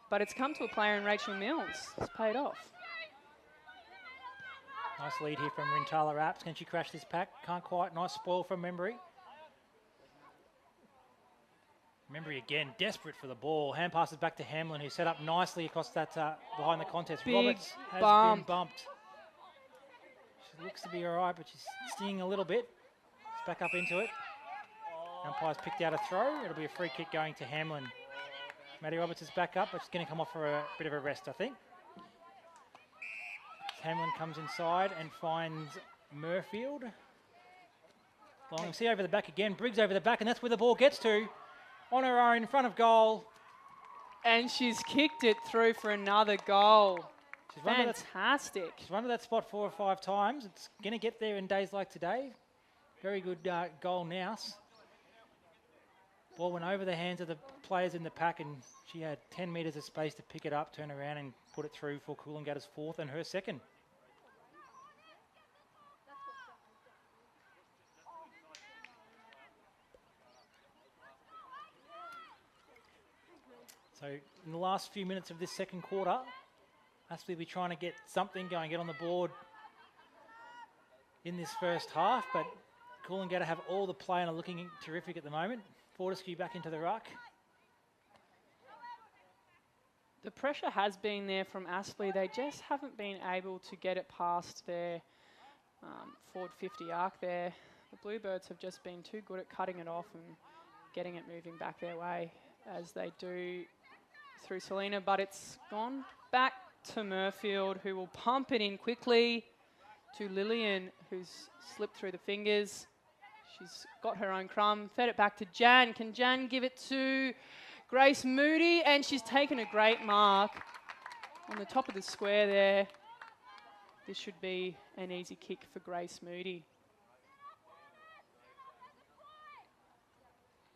But it's come to a player in Rachel Mills. It's paid off. Nice lead here from Rintala Apps. Can she crash this pack? Can't quite. Nice spoil from Membry. Membry again, desperate for the ball. Hand passes back to Hamlin, who set up nicely across that behind the contest. Big Roberts has been bumped. She looks to be all right, but she's stinging a little bit. She's back up into it. Umpire's picked out a throw. It'll be a free kick going to Hamlin. Maddie Roberts is back up, but she's going to come off for a bit of a rest, I think. Hamlin comes inside and finds Murfield. Long, see over the back again. Briggs over the back, and that's where the ball gets to. On her own, in front of goal. And she's kicked it through for another goal. She's fantastic. She's run to that spot 4 or 5 times. It's going to get there in days like today. Very good goal now. Ball went over the hands of the players in the pack, and she had 10 metres of space to pick it up, turn around and put it through for Coolangatta's 4th and her 2nd. So in the last few minutes of this second quarter, Aspley will be trying to get something going, get on the board in this first half, but Coolangatta have all the play and are looking terrific at the moment. Fortescue back into the ruck. The pressure has been there from Aspley. They just haven't been able to get it past their forward 50 arc there. The Bluebirds have just been too good at cutting it off and getting it moving back their way as they do through Selena, but it's gone back to Murfield, who will pump it in quickly to Lillian, who's slipped through the fingers. She's got her own crumb, fed it back to Jan. Can Jan give it to Grace Moody? And she's taken a great mark on the top of the square there. This should be an easy kick for Grace Moody.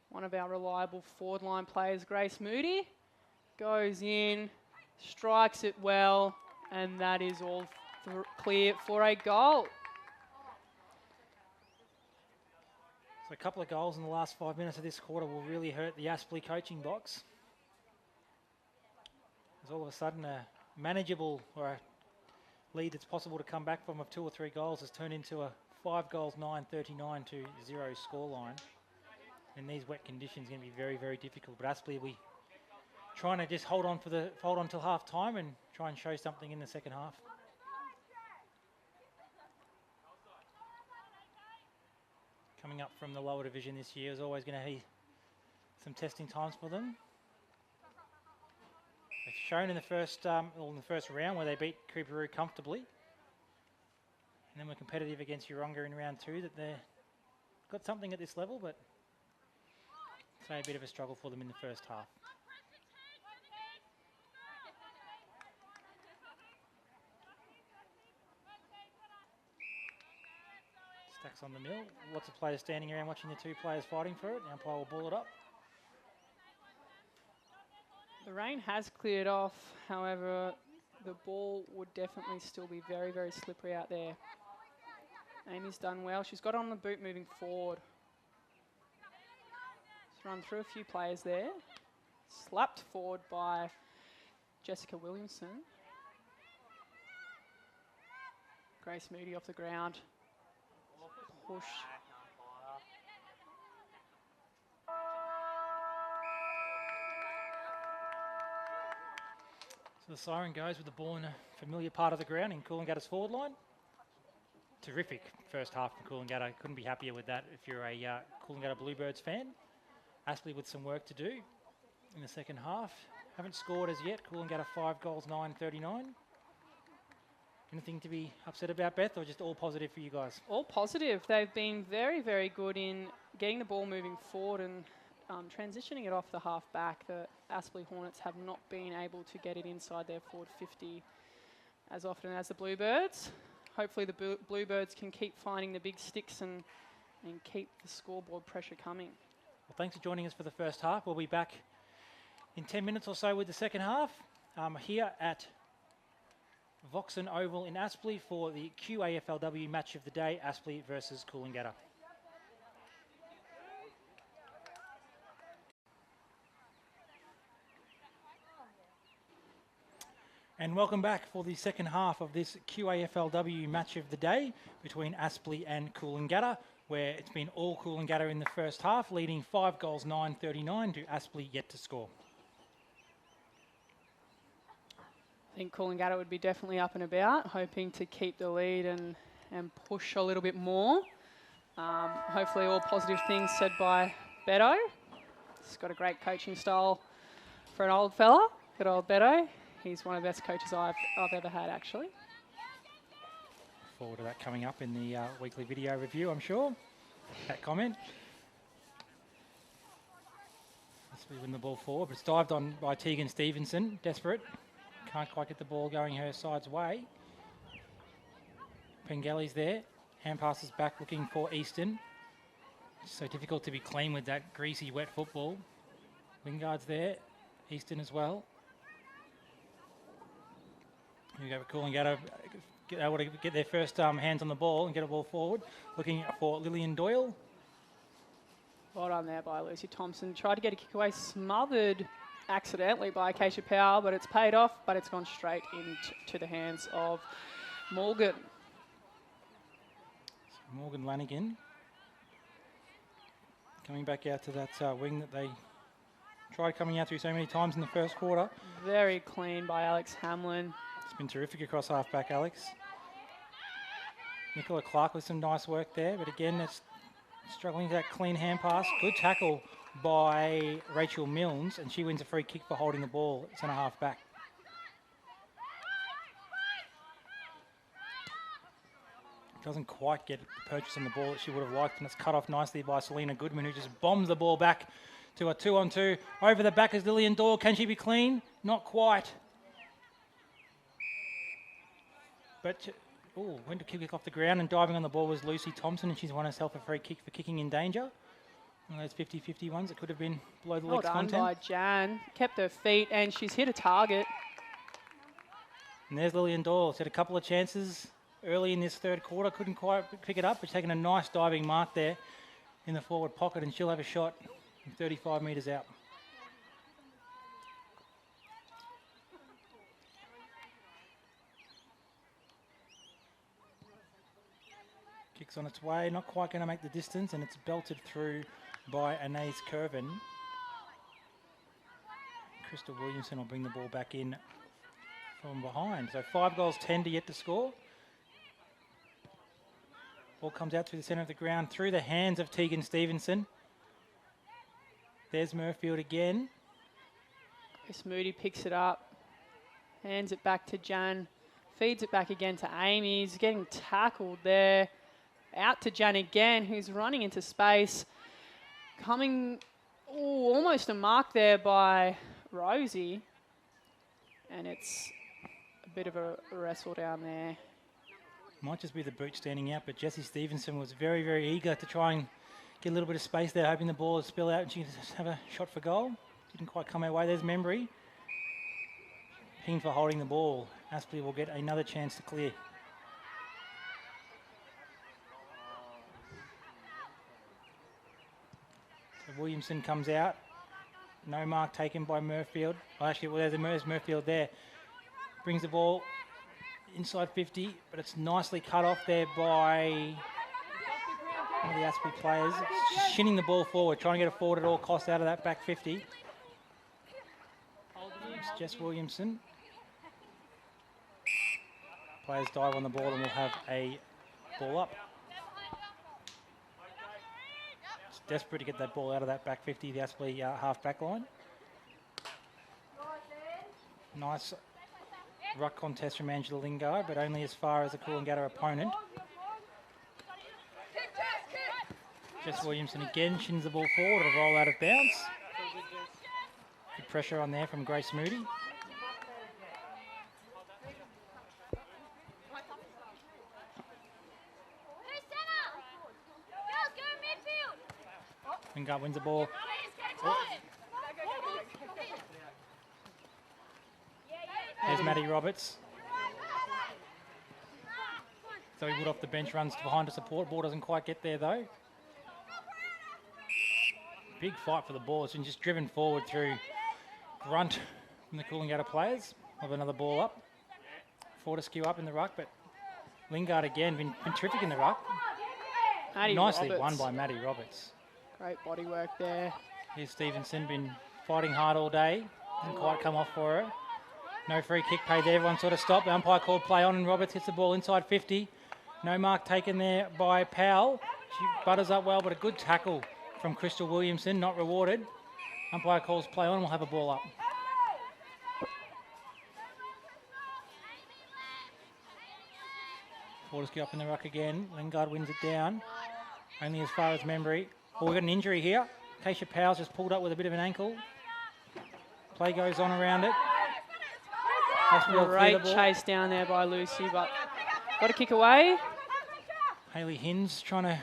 One of our reliable forward line players, Grace Moody, goes in, strikes it well, and that is all clear for a goal. So a couple of goals in the last 5 minutes of this quarter will really hurt the Aspley coaching box. There's all of a sudden a manageable or a lead that's possible to come back from of 2 or 3 goals has turned into a 5 goals, 9-39 to 0 scoreline. In these wet conditions, going to be very, very difficult. But Aspley, we trying to just hold on till half time and try and show something in the second half. Coming up from the lower division this year is always going to be some testing times for them. They've shown in the first round where they beat Coorparoo comfortably, and then we're competitive against Yeronga in round 2. That they've got something at this level, but it's a bit of a struggle for them in the first half. Stacks on the mill. Lots of players standing around watching the 2 players fighting for it. The umpire will ball it up. The rain has cleared off. However, the ball would definitely still be very, very slippery out there. Amy's done well. She's got on the boot moving forward. Run through a few players there. Slapped forward by Jessica Williamson. Grace Moody off the ground. Push. So the siren goes with the ball in a familiar part of the ground in Coolangatta's forward line. Terrific first half from Coolangatta. Couldn't be happier with that if you're a Coolangatta Bluebirds fan. Aspley with some work to do in the second half. Haven't scored as yet. Coolangatta 5 goals, 9-39. Anything to be upset about, Beth, or just all positive for you guys? All positive. They've been very, very good in getting the ball moving forward and transitioning it off the half back. The Aspley Hornets have not been able to get it inside their forward 50 as often as the Bluebirds. Hopefully the Bluebirds can keep finding the big sticks and keep the scoreboard pressure coming. Well, thanks for joining us for the first half. We'll be back in 10 minutes or so with the second half here at Voxen Oval in Aspley for the QAFLW match of the day, Aspley versus Coolangatta. And welcome back for the second half of this QAFLW match of the day between Aspley and Coolangatta, where it's been all Coolangatta in the first half, leading 5 goals, 9-39 to Aspley yet to score. I think Coolangatta would be definitely up and about, hoping to keep the lead and push a little bit more. Hopefully all positive things said by Beto. He's got a great coaching style for an old fella. Good old Beto. He's one of the best coaches I've ever had, actually. Forward to that coming up in the weekly video review, I'm sure. That comment. Aspley win the ball forward, but it's dived on by Tegan Stevenson, desperate. Can't quite get the ball going her side's way. Pengelly's there. Hand passes back looking for Easton. It's so difficult to be clean with that greasy, wet football. Wingard's there. Easton as well. Here we go, Coolangatta able to get their first hands on the ball and get a ball forward. Looking for Lillian Doyle. Well done there by Lucy Thompson. Tried to get a kick away, smothered accidentally by Acacia Powell, but it's paid off, but it's gone straight into the hands of Morgan. So Morgan Lanigan Coming back out to that wing that they tried coming out through so many times in the first quarter. Very clean by Alex Hamlin. It's been terrific across half-back, Alex. Nicola Clark with some nice work there, but again, it's struggling with that clean hand pass. Good tackle by Rachel Milnes, and she wins a free kick for holding the ball. It's on a half-back. Doesn't quite get the purchase on the ball that she would have liked, and it's cut off nicely by Selena Goodman, who just bombs the ball back to a 2-on-2. Over the back is Lillian Doyle. Can she be clean? Not quite. But, went to kick off the ground, and diving on the ball was Lucy Thompson, and she's won herself a free kick for kicking in danger. One of those 50-50 ones that could have been below the legs content. Well done by Jan. Kept her feet, and she's hit a target. And there's Lillian Doyle. She's had a couple of chances early in this third quarter, couldn't quite pick it up, but taking a nice diving mark there in the forward pocket, and she'll have a shot from 35 metres out. Kicks on its way, not quite going to make the distance, and it's belted through by Anais Curvin. Crystal Williamson will bring the ball back in from behind. So 5 goals, 10 to yet to score. Ball comes out through the centre of the ground, through the hands of Tegan Stevenson. There's Murfield again. Chris Moody picks it up, hands it back to Jan, feeds it back again to Amy. He's getting tackled there. Out to Jan again, who's running into space. Coming, almost a mark there by Rosie. And it's a bit of a wrestle down there. Might just be the boot standing out, but Jessie Stevenson was very, very eager to try and get a little bit of space there, hoping the ball would spill out and she could just have a shot for goal. Didn't quite come her way. There's Membry. Ping for holding the ball. Aspley will get another chance to clear. So Williamson comes out. No mark taken by Murfield. Oh, actually, well, there's Murfield there. Brings the ball inside 50, but it's nicely cut off there by one of the Aspley players. Just shinning the ball forward, trying to get it forward at all costs out of that back 50. It's Jess Williamson. Players dive on the ball and we'll have a ball up. It's desperate to get that ball out of that back 50, the Aspley half-back line. Nice ruck contest from Angela Lingard, but only as far as the Coolangatta opponent. Jess Williamson again shins the ball forward, it'll roll out of bounds. Good pressure on there from Grace Moody. Lingard wins the ball. There's Maddie Roberts. Zoe Wood off the bench runs behind to support. Ball doesn't quite get there though. Big fight for the ball. It's been just driven forward through grunt from the Coolangatta players. Have another ball up. Fortescue up in the ruck, but Lingard again been terrific in the ruck. Nicely won by Maddie Roberts. Great body work there. Here's Stevenson, been fighting hard all day. Hasn't quite come off for her. No free kick paid there. Everyone sort of stopped. The umpire called play on and Roberts hits the ball inside 50. No mark taken there by Powell. She butters up well, but a good tackle from Crystal Williamson, not rewarded. Umpire calls play on and we'll have a ball up. Fortescue up in the ruck again. Lingard wins it down. Only as far as Membry. Oh, we've got an injury here. Keisha Powell's just pulled up with a bit of an ankle. Play goes on around it. Great chase down there by Lucy, but got to kick away. Hayley Hinds trying to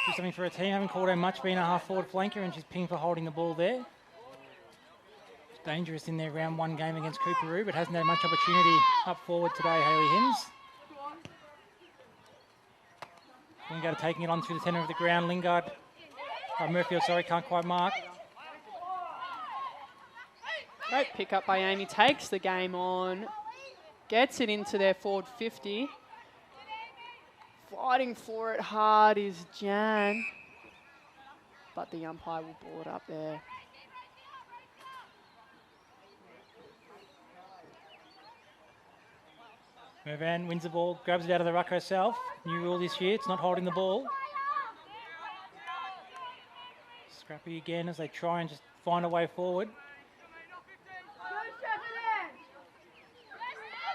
do something for her team. Haven't called her much, being a half-forward flanker, and she's pinged for holding the ball there. It's dangerous in their round one game against Cooperoo, but hasn't had much opportunity up forward today, Hayley Hinds. Lingard taking it on through the centre of the ground. Murfield, can't quite mark. Great pick up by Amy. Takes the game on. Gets it into their forward 50. Fighting for it hard is Jan. but the umpire will ball it up there. Mervan wins the ball, grabs it out of the ruck herself. New rule this year, it's not holding the ball. Scrappy again as they try and just find a way forward.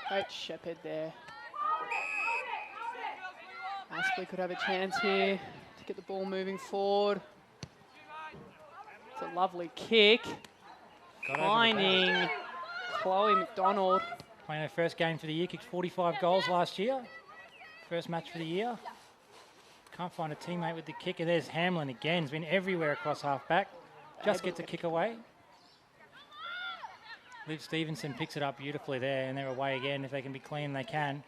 Great shepherd there. Aspley could have a chance here to get the ball moving forward. It's a lovely kick. Finding Chloe McDonald. Playing her first game for the year, kicked 45 goals last year. First match for the year. Can't find a teammate with the kick. And there's Hamlin again. He's been everywhere across half-back. Just gets a kick away. Liv Stevenson picks it up beautifully there, and they're away again. If they can be clean, they can.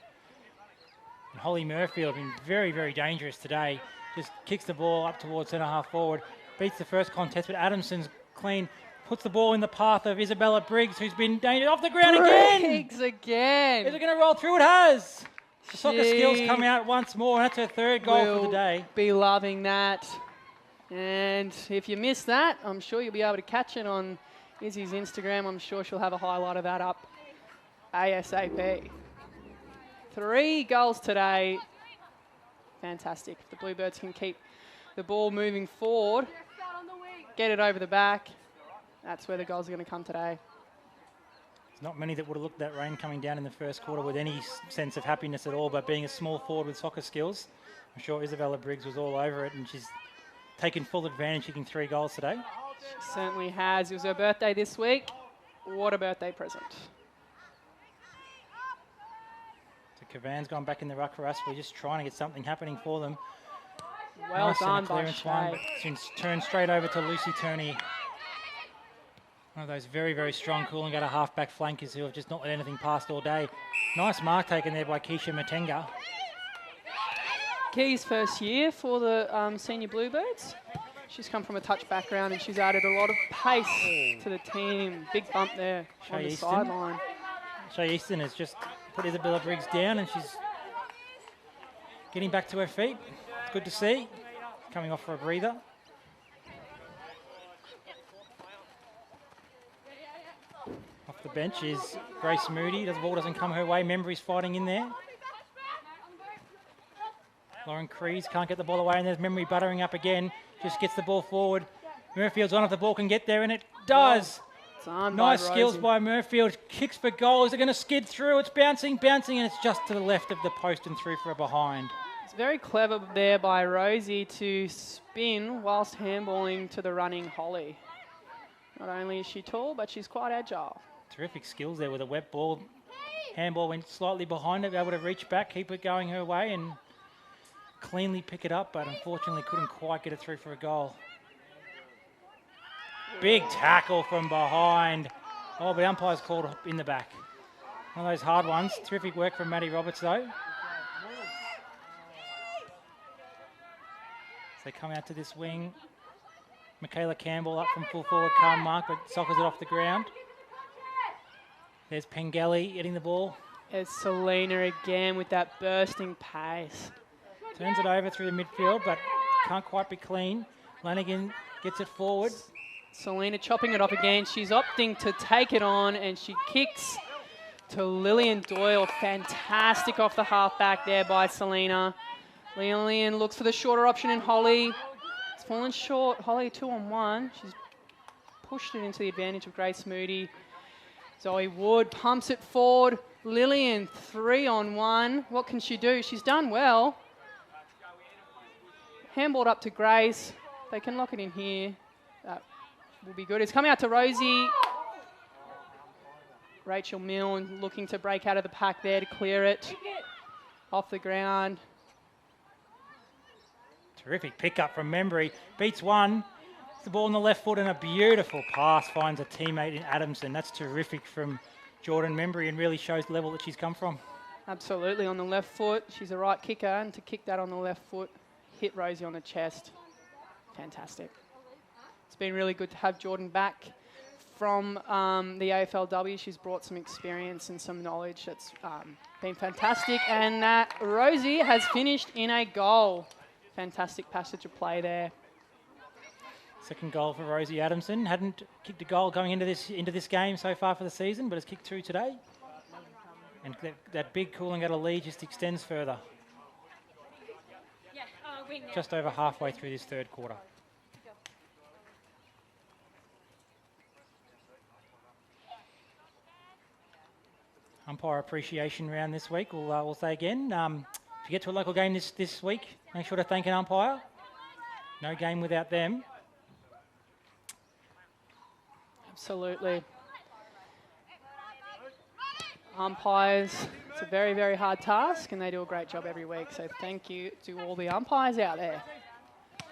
And Holly Murfield have been very, very dangerous today. Just kicks the ball up towards centre-half forward. Beats the first contest, but Adamson's clean. Puts the ball in the path of Isabella Briggs, who's been dangerous. Off the ground again! Briggs again! Is it going to roll through? It has! The soccer skills come out once more, and that's her third goal for the day. Be loving that. And if you missed that, I'm sure you'll be able to catch it on Izzy's Instagram. I'm sure she'll have a highlight of that up ASAP. 3 goals today. Fantastic. If the Bluebirds can keep the ball moving forward, get it over the back, that's where the goals are going to come today. There's not many that would have looked at that rain coming down in the first quarter with any sense of happiness at all, but being a small forward with soccer skills, I'm sure Isabella Briggs was all over it, and she's taken full advantage, kicking 3 goals today. She certainly has. It was her birthday this week. What a birthday present. So Cavan's gone back in the ruck for us. We're just trying to get something happening for them. Well nice done by clearance one, but it's turned straight over to Lucy Turney. One of those very, very strong Coolangatta half-back flankers who have just not let anything past all day. Nice mark taken there by Keisha Matenga. Key's first year for the senior Bluebirds. She's come from a touch background and she's added a lot of pace to the team. Big bump there on the sideline. Shay Easton has just put Isabella Briggs down and she's getting back to her feet. It's good to see. Coming off for a breather. Off the bench is Grace Moody. The ball doesn't come her way. Membry's fighting in there. Lauren Crees can't get the ball away, and there's Memory buttering up again. Just gets the ball forward. Murfield's on if the ball can get there, and it does. Nice skills by Murfield. Kicks for goal. Is it going to skid through? It's bouncing, and it's just to the left of the post and through for a behind. It's very clever there by Rosie to spin whilst handballing to the running Holly. Not only is she tall, but she's quite agile. Terrific skills there with a wet ball. Handball went slightly behind it, able to reach back, keep it going her way, and cleanly pick it up, but unfortunately couldn't quite get it through for a goal. Big tackle from behind. Oh, but umpire's called in the back. One of those hard ones. Terrific work from Maddie Roberts, though. As they come out to this wing. Michaela Campbell up from full forward, calm mark, but soccers it off the ground. There's Pengelly getting the ball. There's Selena again with that bursting pace. Turns it over through the midfield, but can't quite be clean. Lanigan gets it forward. Selena chopping it off again. She's opting to take it on, and she kicks to Lillian Doyle. Fantastic off the halfback there by Selena. Lillian looks for the shorter option in Holly. It's fallen short. Holly 2-on-1. She's pushed it into the advantage of Grace Moody. Zoe Wood pumps it forward. Lillian 3-on-1. What can she do? She's done well. Handballed up to Grace. They can lock it in here. That will be good. It's coming out to Rosie. Rachel Milne looking to break out of the pack there to clear it. Off the ground. Terrific pickup from Membry. Beats one. The ball on the left foot and a beautiful pass finds a teammate in Adamson. That's terrific from Jordan Membry and really shows the level that she's come from. Absolutely, on the left foot. She's a right kicker, and to kick that on the left foot, hit Rosie on the chest. Fantastic. It's been really good to have Jordan back from the AFLW. She's brought some experience and some knowledge. That's been fantastic. And that Rosie has finished in a goal. Fantastic passage of play there. Second goal for Rosie Adamson. Hadn't kicked a goal going into this game so far for the season, but has kicked 2 today. And that big Coolangatta lead just extends further. Just over halfway through this third quarter. Umpire appreciation round this week. We'll say again, if you get to a local game this week, make sure to thank an umpire. No game without them. Absolutely. Umpires, it's a very, very hard task, and they do a great job every week. So thank you to all the umpires out there.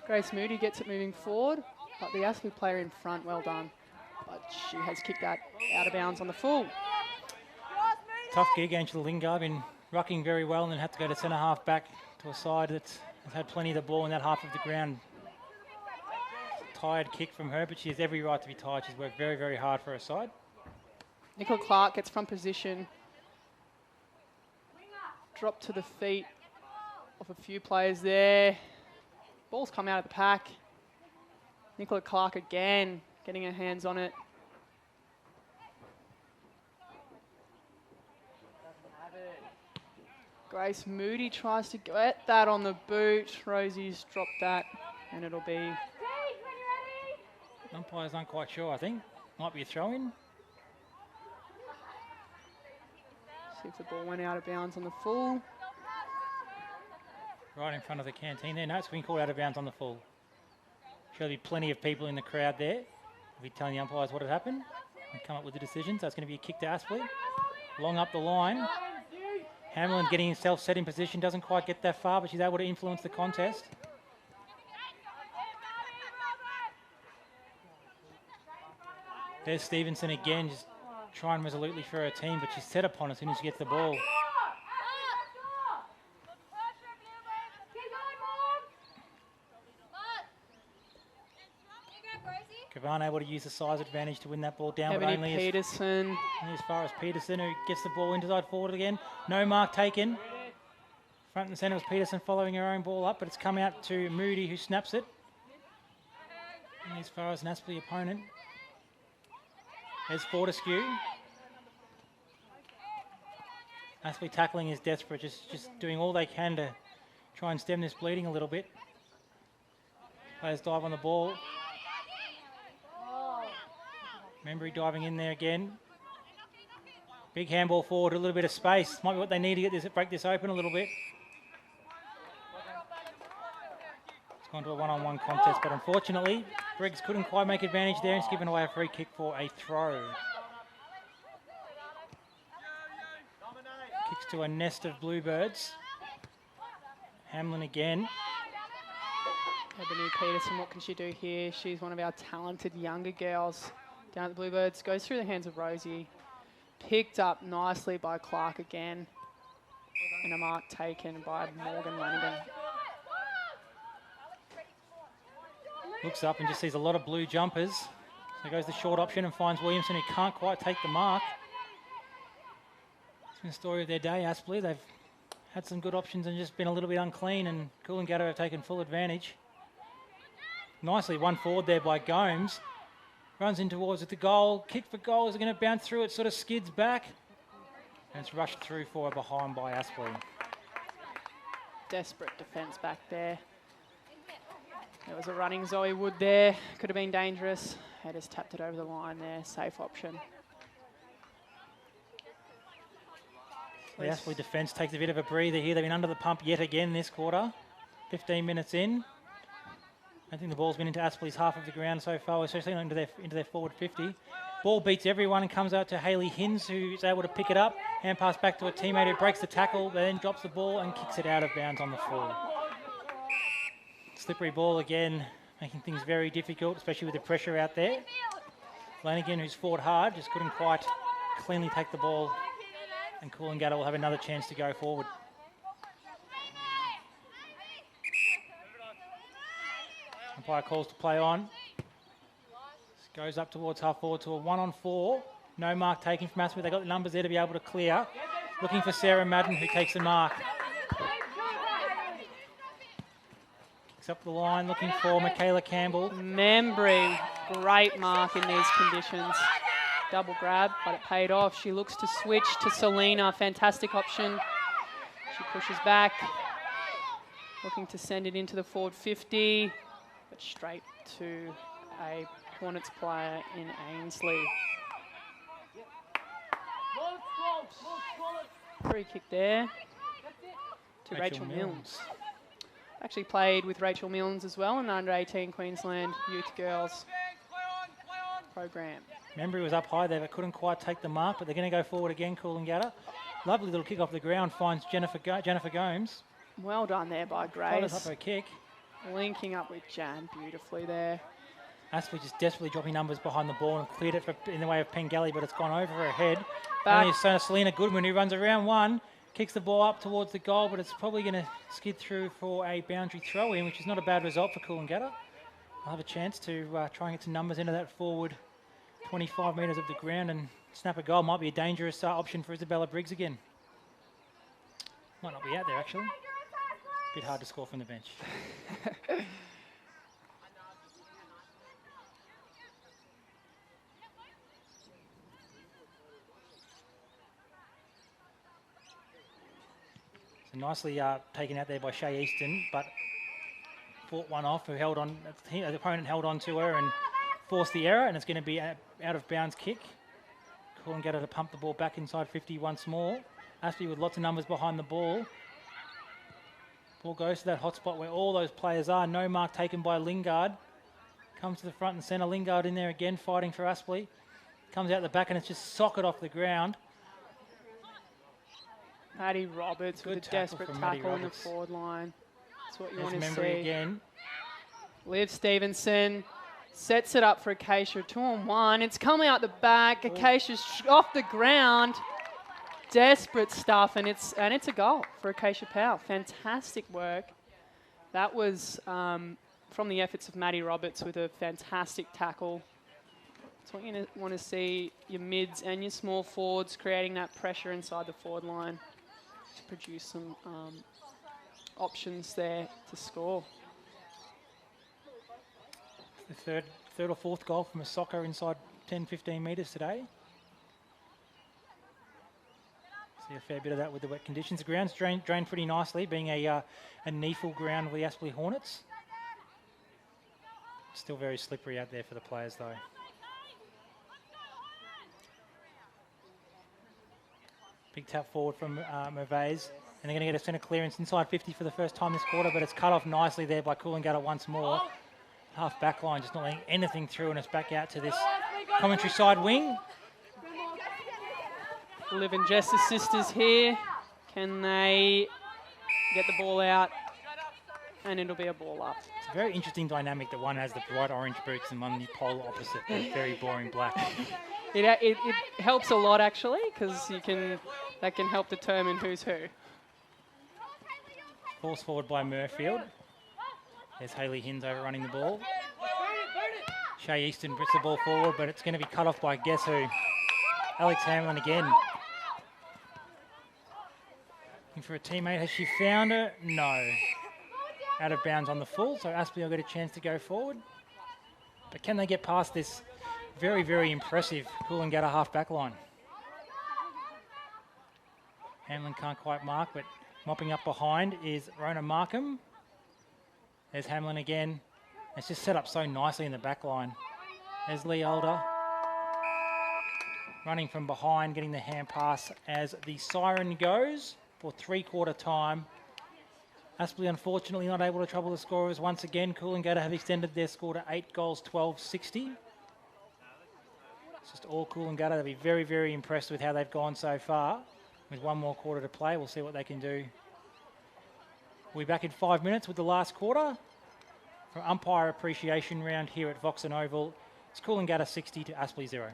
Grace Moody gets it moving forward, but the Aspley player in front, well done. But she has kicked that out of bounds on the full. Tough gig, Angela Lingard, been rucking very well and then had to go to centre half back to a side that's had plenty of the ball in that half of the ground. Tired kick from her, but she has every right to be tired. She's worked very, very hard for her side. Nicola Clark gets front position. Drop to the feet of a few players there. Ball's come out of the pack. Nicola Clark again, getting her hands on it. Grace Moody tries to get that on the boot. Rosie's dropped that, and it'll be... Umpire's not quite sure, I think. Might be a throw-in. See if the ball went out of bounds on the full. Right in front of the canteen there. No, it's been called out of bounds on the full. There'll be plenty of people in the crowd there. We'll be telling the umpires what had happened and come up with the decision. So it's going to be a kick to Aspley. Long up the line. Hamlin getting himself set in position. Doesn't quite get that far, but she's able to influence the contest. There's Stevenson again, just trying resolutely for her team, but she's set upon as soon as she gets the ball. Kavan able to use the size advantage to win that ball down, Ebony but only Peterson. as far as Peterson, who gets the ball inside forward again. No mark taken. Front and centre was Peterson following her own ball up, but it's come out to Moody, who snaps it. And as far as an Aspley opponent, there's Fortescue. Aspley tackling is desperate, just doing all they can to try and stem this bleeding a little bit. Players dive on the ball. Membry diving in there again. Big handball forward, a little bit of space. Might be what they need to get this, break this open a little bit. It's gone to a one-on-one contest, but unfortunately, Briggs couldn't quite make advantage there and he's given away a free kick for a throw. Kicks to a nest of bluebirds. Hamlin again. Ebony Peterson, what can she do here? She's one of our talented younger girls. Down at the Bluebirds, goes through the hands of Rosie. Picked up nicely by Clark again. And a mark taken by Morgan Lanigan. Looks up and just sees a lot of blue jumpers. So goes the short option and finds Williamson, who can't quite take the mark. It's been the story of their day, Aspley. They've had some good options and just been a little bit unclean, and Coolangatta have taken full advantage. Nicely won forward there by Gomes. Runs in towards it, the goal. Kick for goal. Is it going to bounce through? It sort of skids back. And it's rushed through for a behind by Aspley. Desperate defence back there. There was a running Zoe Wood there. Could have been dangerous. They just tapped it over the line there. Safe option. The Aspley defence takes a bit of a breather here. They've been under the pump yet again this quarter. 15 minutes in. I think the ball's been into Aspley's half of the ground so far, especially into their forward 50. Ball beats everyone and comes out to Hayley Hinz, who's able to pick it up. Hand pass back to a teammate who breaks the tackle, then drops the ball and kicks it out of bounds on the full. Slippery ball again, making things very difficult, especially with the pressure out there. Lanigan, who's fought hard, just couldn't quite cleanly take the ball, and Coolangatta will have another chance to go forward. Umpire calls to play on. Goes up towards half forward to a 1-on-4. No mark taken from Aspley. They've got the numbers there to be able to clear. Looking for Sarah Madden, who takes the mark. Picks up the line, looking for Michaela Campbell. Membry, great mark in these conditions. Double grab, but it paid off. She looks to switch to Selena. Fantastic option. She pushes back, looking to send it into the forward 50, but straight to a Hornets player in Ainsley. Free kick there to Rachel Milnes. Actually played with Rachel Milnes as well in the under-18 Queensland Youth Girls program. Membry was up high there, but couldn't quite take the mark, but they're going to go forward again, Coolangatta. Lovely little kick off the ground, finds Jennifer Gomes. Well done there by Follows Grace. up her kick. Linking up with Jan beautifully there. Aspley just desperately dropping numbers behind the ball and cleared it in the way of Pengelly, but it's gone over her head. Back. Only Selena Goodwin, who runs around one, kicks the ball up towards the goal, but it's probably going to skid through for a boundary throw-in, which is not a bad result for Coolangatta. I'll have a chance to try and get some numbers into that forward 25 metres of the ground and snap a goal. Might be a dangerous option for Isabella Briggs again. Might not be out there, actually. Bit hard to score from the bench. So nicely taken out there by Shay Easton, but fought one off. Who held on? The opponent held on to her and forced the error, and it's going to be an out of bounds kick. Coolangatta to pump the ball back inside 50 once more. Aspley with lots of numbers behind the ball. Ball goes to that hot spot where all those players are. No mark taken by Lingard. Comes to the front and centre. Lingard in there again, fighting for Aspley. Comes out the back and it's just socket off the ground. Maddie Roberts with a desperate tackle on the forward line. That's what you want to see. Again. Liv Stevenson sets it up for Acacia. 2-on-1. It's coming out the back. Acacia's off the ground. Desperate stuff, and it's a goal for Acacia Powell. Fantastic work. That was from the efforts of Maddie Roberts with a fantastic tackle. That's what you want to see, your mids and your small forwards creating that pressure inside the forward line to produce some options there to score. The third or fourth goal from a soccer inside 10-15 metres today. See a fair bit of that with the wet conditions. The ground's drained pretty nicely, being a knee-full ground with the Aspley Hornets. Still very slippery out there for the players though. Big tap forward from Mervais. And they're going to get a centre clearance inside 50 for the first time this quarter, but it's cut off nicely there by Coolangatta once more. Half back line, just not letting anything through, and it's back out to this commentary side wing. Liv and Jess's sisters here. Can they get the ball out? And it'll be a ball up. It's a very interesting dynamic that one has the bright orange boots and one the polar opposite, the very boring black. It helps a lot actually, because that can help determine who's who. Forced forward by Murfield. There's Hayley Hinds overrunning the ball. Shay Easton brings the ball forward, but it's going to be cut off by guess who? Alex Hamlin again. Looking for a teammate. Has she found her? No. Out of bounds on the full, so Aspley will get a chance to go forward. But can they get past this very, very impressive Coolangatta half-back line? Hamlin can't quite mark, but mopping up behind is Rona Markham. There's Hamlin again. It's just set up so nicely in the back line. There's Lee Alder. Running from behind, getting the hand pass as the siren goes for three-quarter time. Aspley unfortunately not able to trouble the scorers once again. Coolangatta have extended their score to 8 goals, 12-60. It's just all Coolangatta. They'll be very, very impressed with how they've gone so far. With one more quarter to play, we'll see what they can do. We'll be back in 5 minutes with the last quarter. For umpire appreciation round here at Voxen Oval, it's Coolangatta 60 to Aspley 0.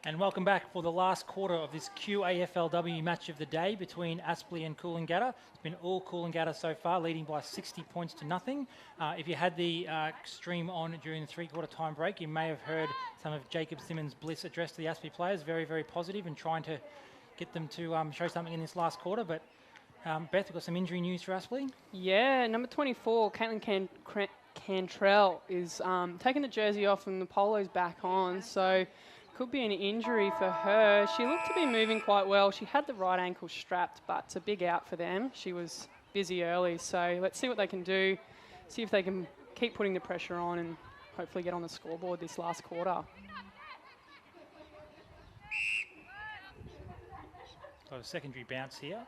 And welcome back for the last quarter of this QAFLW match of the day between Aspley and Coolangatta. It's been all Coolangatta so far, leading by 60 points to nothing. If you had the stream on during the three-quarter time break, you may have heard some of Jacob Simmons' bliss address to the Aspley players. Very, very positive and trying to get them to show something in this last quarter. But Beth, we've got some injury news for Aspley. Yeah, number 24, Caitlin Cantrell is taking the jersey off and the polo's back on. So could be an injury for her. She looked to be moving quite well. She had the right ankle strapped, but it's a big out for them. She was busy early, so let's see what they can do. See if they can keep putting the pressure on and hopefully get on the scoreboard this last quarter. Got a secondary bounce here.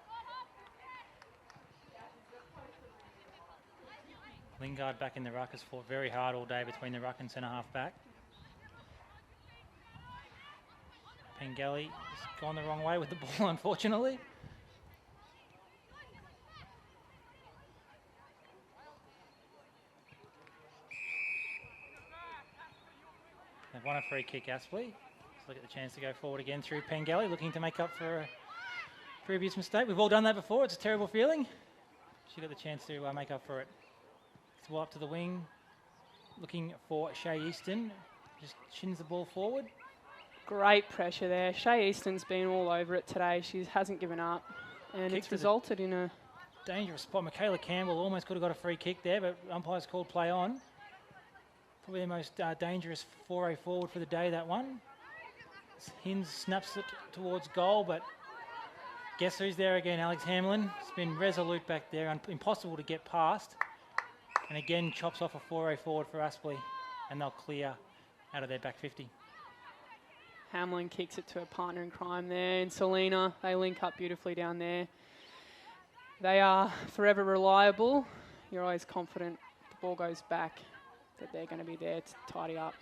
Lingard back in the ruck has fought very hard all day between the ruck and centre half back. Pengelly has gone the wrong way with the ball, unfortunately. They've won a free kick, Aspley. Let's look at the chance to go forward again through Pengelly, looking to make up for a previous mistake. We've all done that before. It's a terrible feeling. She got the chance to make up for it. It's well up to the wing, looking for Shay Easton. Just chins the ball forward. Great pressure there. Shay Easton's been all over it today. She hasn't given up, and it's resulted in a dangerous spot. Michaela Campbell almost could have got a free kick there, but umpire's called play on. Probably the most dangerous foray forward for the day, that one. Hins snaps it towards goal, but guess who's there again? Alex Hamlin. It's been resolute back there, impossible to get past. And again, chops off a foray forward for Aspley, and they'll clear out of their back 50. Hamlin kicks it to a partner in crime there, and Selena, they link up beautifully down there. They are forever reliable. You're always confident the ball goes back that they're going to be there to tidy up.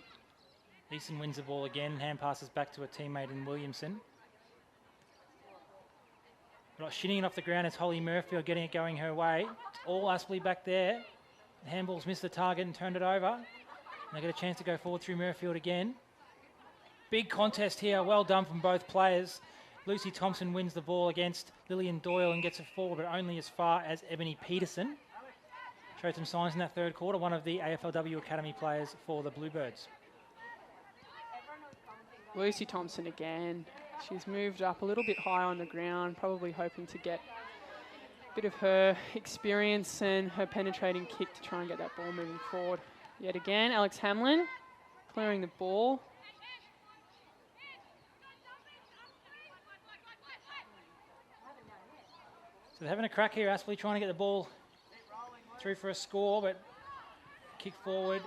Easton wins the ball again. Hand passes back to a teammate in Williamson. But shinning it off the ground is Holly Murphy, getting it going her way. It's all Aspley back there. The handball's missed the target and turned it over. And they get a chance to go forward through Murfield again. Big contest here, well done from both players. Lucy Thompson wins the ball against Lillian Doyle and gets it forward, but only as far as Ebony Peterson. Showed some signs in that third quarter, one of the AFLW Academy players for the Bluebirds. Lucy Thompson again. She's moved up a little bit higher on the ground, probably hoping to get a bit of her experience and her penetrating kick to try and get that ball moving forward. Yet again, Alex Hamlin clearing the ball. So they're having a crack here, Aspley trying to get the ball through for a score, but kick forward.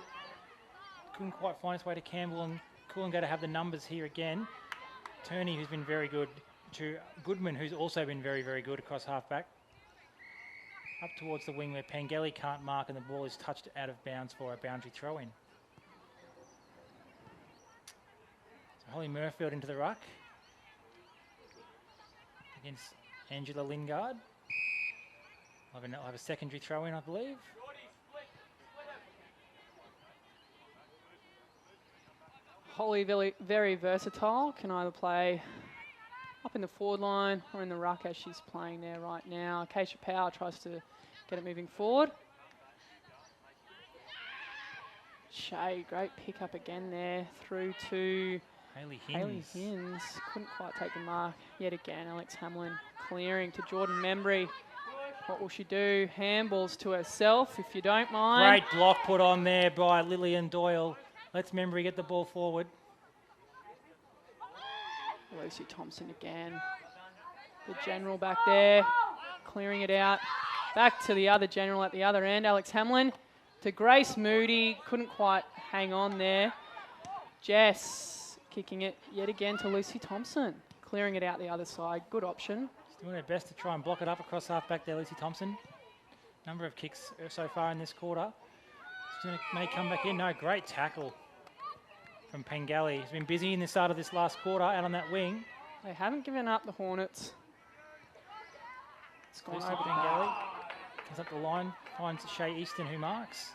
Couldn't quite find its way to Campbell, and Coolangatta have the numbers here again. Turney, who's been very good, to Goodman, who's also been very, very good across half-back. Up towards the wing where Pengelly can't mark, and the ball is touched out of bounds for a boundary throw-in. So Holly Murfield into the ruck against Angela Lingard. I'll have a secondary throw-in, I believe. Holly, very versatile, can either play up in the forward line or in the ruck as she's playing there right now. Acacia Power tries to get it moving forward. Shay, great pick up again there through to Hayley Hins. Couldn't quite take the mark yet again. Alex Hamlin clearing to Jordan Membry. What will she do? Handballs to herself, if you don't mind. Great block put on there by Lillian Doyle. Let's Membry get the ball forward. Lucy Thompson again. The general back there, clearing it out. Back to the other general at the other end, Alex Hamlin. To Grace Moody, couldn't quite hang on there. Jess kicking it yet again to Lucy Thompson. Clearing it out the other side, good option. She's doing her best to try and block it up across half-back there, Lucy Thompson. Number of kicks so far in this quarter. May come back in. No, great tackle from Pengelly. He's been busy in the start of this last quarter out on that wing. They haven't given up the Hornets. It's gone over Pengelly. Comes up the line, finds Shay Easton who marks.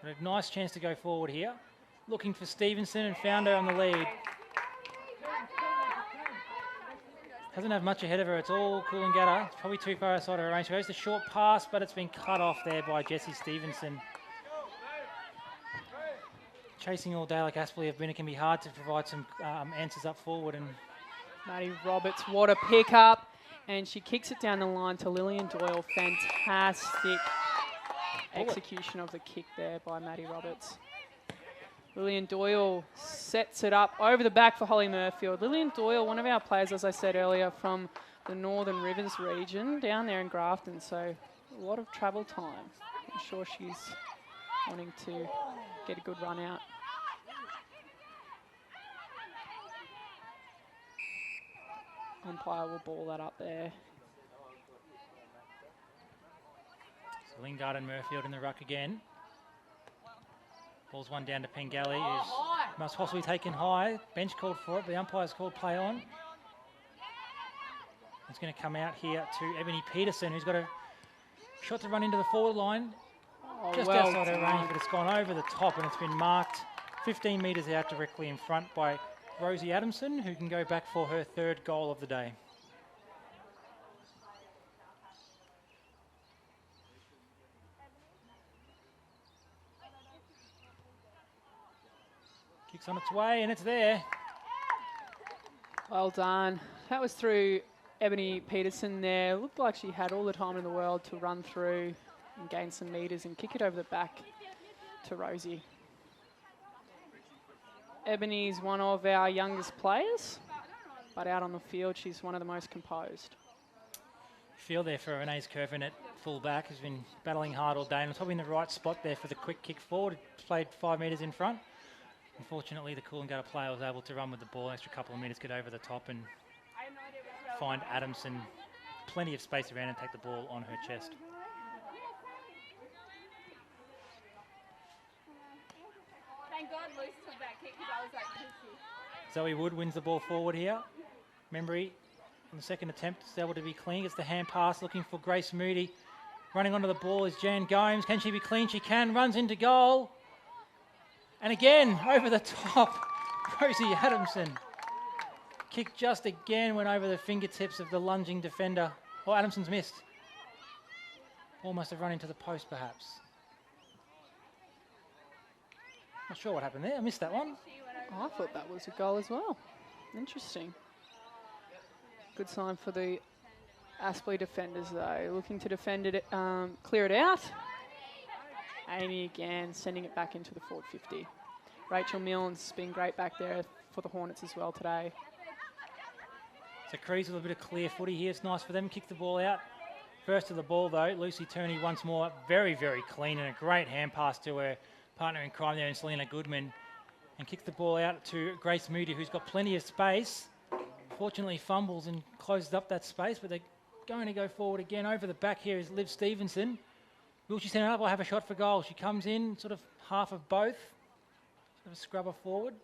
But a nice chance to go forward here. Looking for Stevenson and found her on the lead. Doesn't have much ahead of her. It's all Coolangatta. It's probably too far outside her range. She goes the short pass, but it's been cut off there by Jessie Stevenson. Chasing all day like Aspley have been, it can be hard to provide some answers up forward. And Maddie Roberts, what a pickup. And she kicks it down the line to Lillian Doyle. Fantastic execution of the kick there by Maddie Roberts. Lillian Doyle sets it up over the back for Holly Murfield. Lillian Doyle, one of our players, as I said earlier, from the Northern Rivers region down there in Grafton. So a lot of travel time. I'm sure she's wanting to get a good run out. Umpire will ball that up there. So Lingard and Murfield in the ruck again. Ball's one down to Pengelly, who's must possibly taken high. Bench called for it, but the umpire's called play on. It's going to come out here to Ebony Peterson, who's got a shot to run into the forward line. Just well outside her done. range, but it's gone over the top and it's been marked 15 metres out directly in front by Rosie Adamson, who can go back for her third goal of the day. Kicks on its way and it's there. Well done. That was through Ebony Peterson there. Looked like she had all the time in the world to run through and gain some metres and kick it over the back to Rosie. Ebony's one of our youngest players, but out on the field, she's one of the most composed. Field there for Renee's Curvin at full back, has been battling hard all day and was probably in the right spot there for the quick kick forward. Played 5 metres in front. Unfortunately, the Coolangatta player was able to run with the ball an extra couple of metres, get over the top and find Adamson plenty of space around and take the ball on her chest. Thank God Luce took that kick because I was like pissy. Zoe Wood wins the ball forward here. Membry on the second attempt is able to be clean. Gets the hand pass looking for Grace Moody. Running onto the ball is Jan Gomes. Can she be clean? She can. Runs into goal. And again, over the top, Rosie Adamson. Kick just again went over the fingertips of the lunging defender. Oh, Adamson's missed. Ball must have run into the post perhaps. Not sure what happened there. I missed that one. I thought that was a goal as well. Interesting. Good sign for the Aspley defenders though. Looking to defend it, clear it out. Amy again, sending it back into the forward 50. Rachel Milnes has been great back there for the Hornets as well today. So Crees with a bit of clear footy here. It's nice for them. Kick the ball out. First to the ball though, Lucy Turney once more. Very, very clean and a great hand pass to her partner in crime there in Selena Goodman. And kicks the ball out to Grace Moody, who's got plenty of space. Fortunately fumbles and closes up that space, but they're going to go forward again. Over the back here is Liv Stevenson. Will she send it up or have a shot for goal? She comes in, sort of half of both. Sort of a scrubber forward.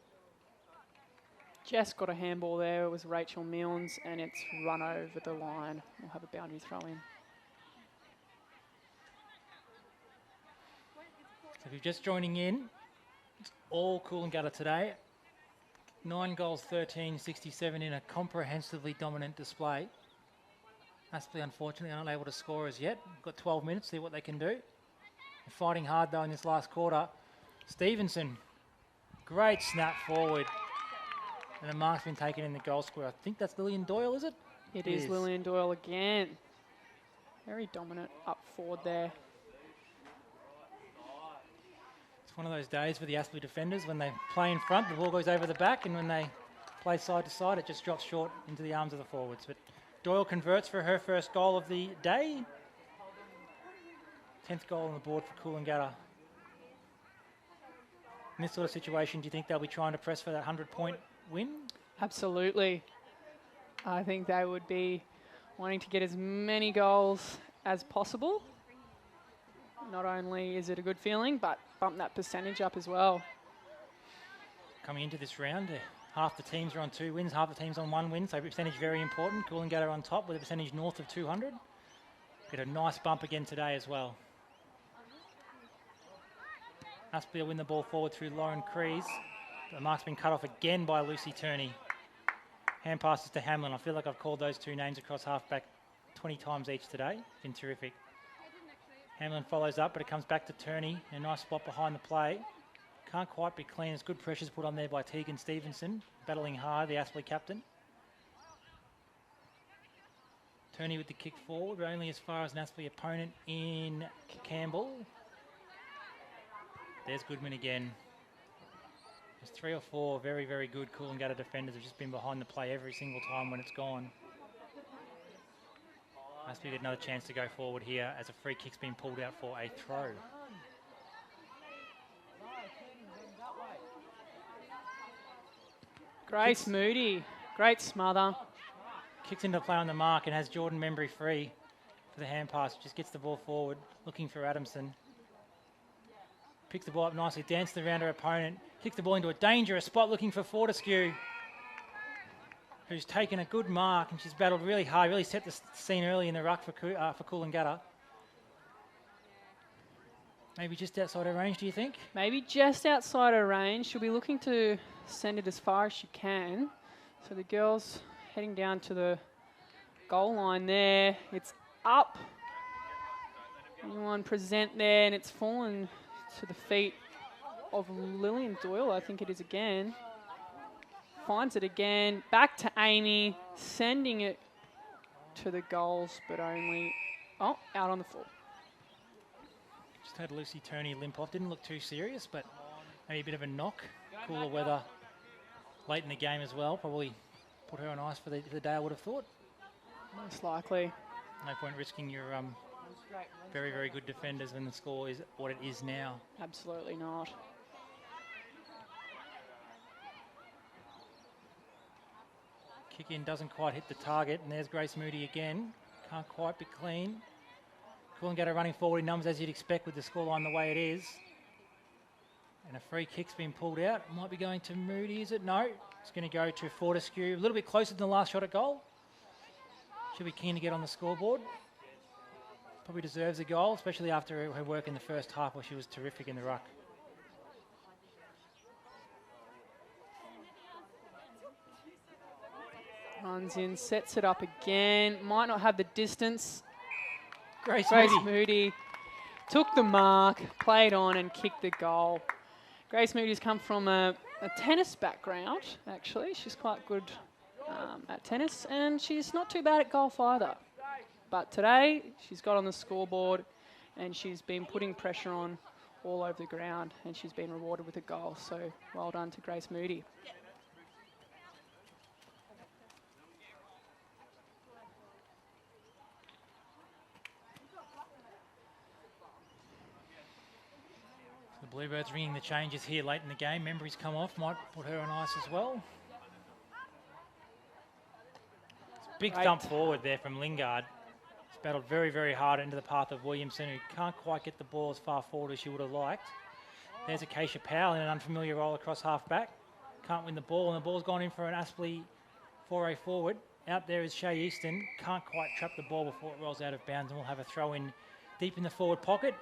Jess got a handball there. It was Rachel Milnes, and it's run over the line. We'll have a boundary throw in. So if you're just joining in, it's all Coolangatta today. 9 goals, 13, 67 in a comprehensively dominant display. Aspley, unfortunately, aren't able to score as yet. Got 12 minutes, see what they can do. They're fighting hard, though, in this last quarter. Stevenson, great snap forward. And a mark's been taken in the goal square. I think that's Lillian Doyle, is it? It is Lillian Doyle again. Very dominant up forward there. It's one of those days for the Aspley defenders. When they play in front, the ball goes over the back, and when they play side to side, it just drops short into the arms of the forwards. But Doyle converts for her first goal of the day. 10th goal on the board for Coolangatta. In this sort of situation, do you think they'll be trying to press for that 100-point win? Absolutely. I think they would be wanting to get as many goals as possible. Not only is it a good feeling, but bump that percentage up as well. Coming into this round, half the teams are on 2 wins, half the teams on 1 win, so percentage very important. Coolangatta on top with a percentage north of 200. Get a nice bump again today as well. Aspley will win the ball forward through Lauren Crees. The mark's been cut off again by Lucy Turney. Hand passes to Hamlin. I feel like I've called those two names across halfback 20 times each today. Been terrific. Hamlin follows up, but it comes back to Turney. A nice spot behind the play. Can't quite be clean. There's good pressures put on there by Tegan Stevenson, battling hard, the Aspley captain. Turney with the kick forward, but only as far as an Aspley opponent in Campbell. There's Goodman again. There's 3 or 4 very, very good Coolangatta defenders have just been behind the play every single time when it's gone. Aspley get another chance to go forward here as a free kick's been pulled out for a throw. Grace Moody, great smother. Kicks into play on the mark and has Jordan Membry free for the hand pass. Just gets the ball forward, looking for Adamson. Picks the ball up nicely, dances around her opponent, kicks the ball into a dangerous spot, looking for Fortescue, who's taken a good mark, and she's battled really hard, really set the scene early in the ruck for Coolangatta. Maybe just outside her range, do you think? Maybe just outside her range. She'll be looking to send it as far as she can. So the girls heading down to the goal line there. It's up. Anyone present there, and it's fallen to the feet of Lillian Doyle, I think it is again. Finds it again. Back to Amy, sending it to the goals, but only, out on the floor. Just had Lucy Turney limp off. Didn't look too serious, but maybe a bit of a knock. Cooler weather late in the game as well. Probably put her on ice for the day, I would have thought. Most likely. No point risking your very, very good defenders when the score is what it is now. Absolutely not. Kick in doesn't quite hit the target, and there's Grace Moody again. Can't quite be clean. Coolangatta running forward in numbers as you'd expect with the scoreline the way it is. And a free kick's been pulled out. It might be going to Moody, is it? No. It's going to go to Fortescue. A little bit closer than the last shot at goal. She'll be keen to get on the scoreboard. Probably deserves a goal, especially after her work in the first half where she was terrific in the ruck. Runs in, sets it up again. Might not have the distance. Grace Moody took the mark, played on and kicked the goal. Grace Moody's come from a tennis background, actually. She's quite good at tennis, and she's not too bad at golf either. But today, she's got on the scoreboard, and she's been putting pressure on all over the ground, and she's been rewarded with a goal. So well done to Grace Moody. The Bluebirds ringing the changes here late in the game. Membry's come off, might put her on ice as well. Big thump forward there from Lingard. He's battled very, very hard into the path of Williamson, who can't quite get the ball as far forward as she would have liked. There's Acacia Powell in an unfamiliar role across half-back. Can't win the ball, and the ball's gone in for an Aspley foray forward. Out there is Shay Easton. Can't quite trap the ball before it rolls out of bounds, and we'll have a throw in deep in the forward pocket.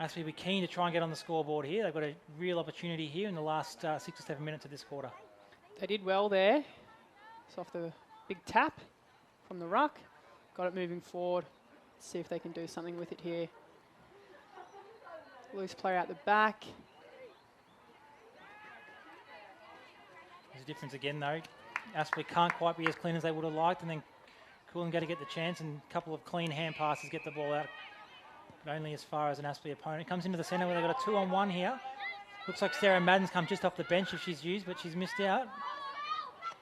Aspley will be keen to try and get on the scoreboard here. They've got a real opportunity here in the last 6 or 7 minutes of this quarter. They did well there. It's off the big tap from the ruck. Got it moving forward. Let's see if they can do something with it here. Loose player out the back. There's a difference again though. Aspley can't quite be as clean as they would have liked, and then Coolangatta to get the chance, and a couple of clean hand passes get the ball out, but only as far as an Aspley opponent. Comes into the centre where they've got a 2-on-1 here. Looks like Sarah Madden's come just off the bench if she's used, but she's missed out.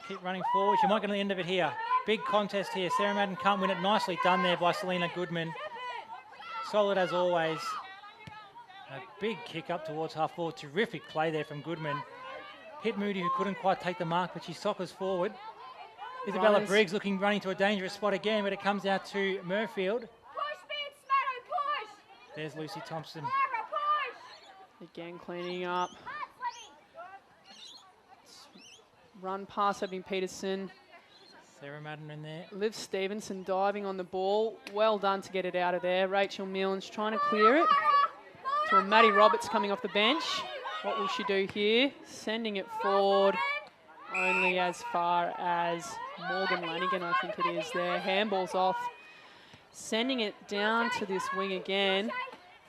Keep running forward. She might get to the end of it here. Big contest here. Sarah Madden can't win it. Nicely done there by Selena Goodman. Solid as always. A big kick up towards half forward. Terrific play there from Goodman. Hit Moody, who couldn't quite take the mark, but she soccers forward. Isabella Briggs running to a dangerous spot again, but it comes out to Murfield. Push, Ben Smatto, push! There's Lucy Thompson. Push! Again, cleaning up. Run past Evan Peterson. Sarah Madden in there. Liv Stevenson diving on the ball. Well done to get it out of there. Rachel Milnes trying to clear it. to a Maddie Roberts coming off the bench. What will she do here? Sending it forward only as far as Morgan Lanigan, I think it is there. Handball's off. Sending it down to this wing again.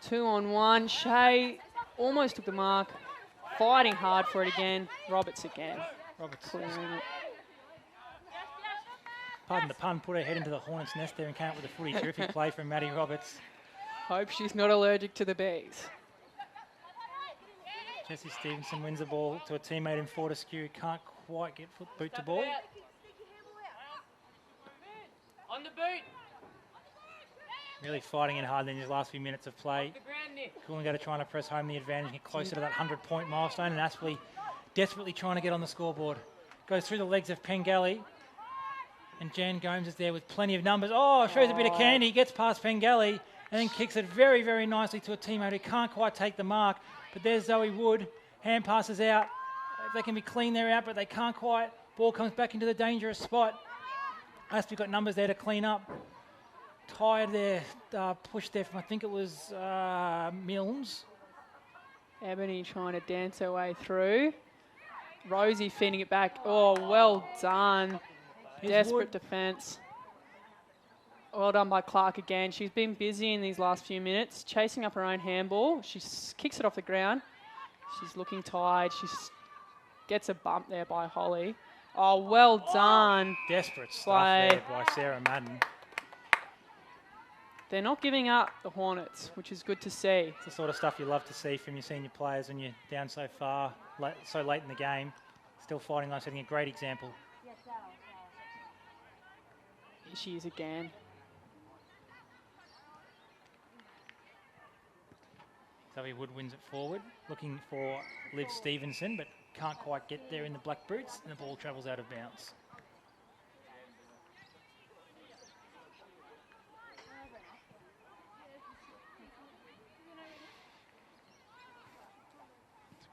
2-on-1. Shay almost took the mark. Fighting hard for it again. Roberts again. Roberts, Clearing it. pardon the pun, put her head into the hornet's nest there and came up with a footy. Terrific play from Maddie Roberts. Hope she's not allergic to the bees. Jessie Stevenson wins the ball to a teammate in Fortescue. Can't quite get boot to ball. On the boot. Really fighting it hard in these last few minutes of play. Coolangatta trying to press home the advantage and get closer to that 100-point milestone. And Aspley desperately trying to get on the scoreboard. Goes through the legs of Pengelly. And Jan Gomes is there with plenty of numbers. Oh, shows a bit of candy. Gets past Pengelly and then kicks it very, very nicely to a teammate who can't quite take the mark. But there's Zoe Wood. Hand passes out. If they can be clean, they're out, but they can't quite. Ball comes back into the dangerous spot. Aspley got numbers there to clean up. Tired there, pushed there from, I think it was Milnes. Ebony trying to dance her way through. Rosie feeding it back. Oh, well done. Here's Desperate Wood. defence. Well done by Clark again. She's been busy in these last few minutes, chasing up her own handball. She kicks it off the ground. She's looking tired. She gets a bump there by Holly. Oh, well done. Desperate stuff By- there by Sarah Madden. They're not giving up, the Hornets, which is good to see. It's the sort of stuff you love to see from your senior players when you're down so far, so late in the game. Still fighting like setting a great example. Here she is again. Zoe Wood wins it forward, looking for Liv Stevenson, but can't quite get there in the black boots, and the ball travels out of bounds.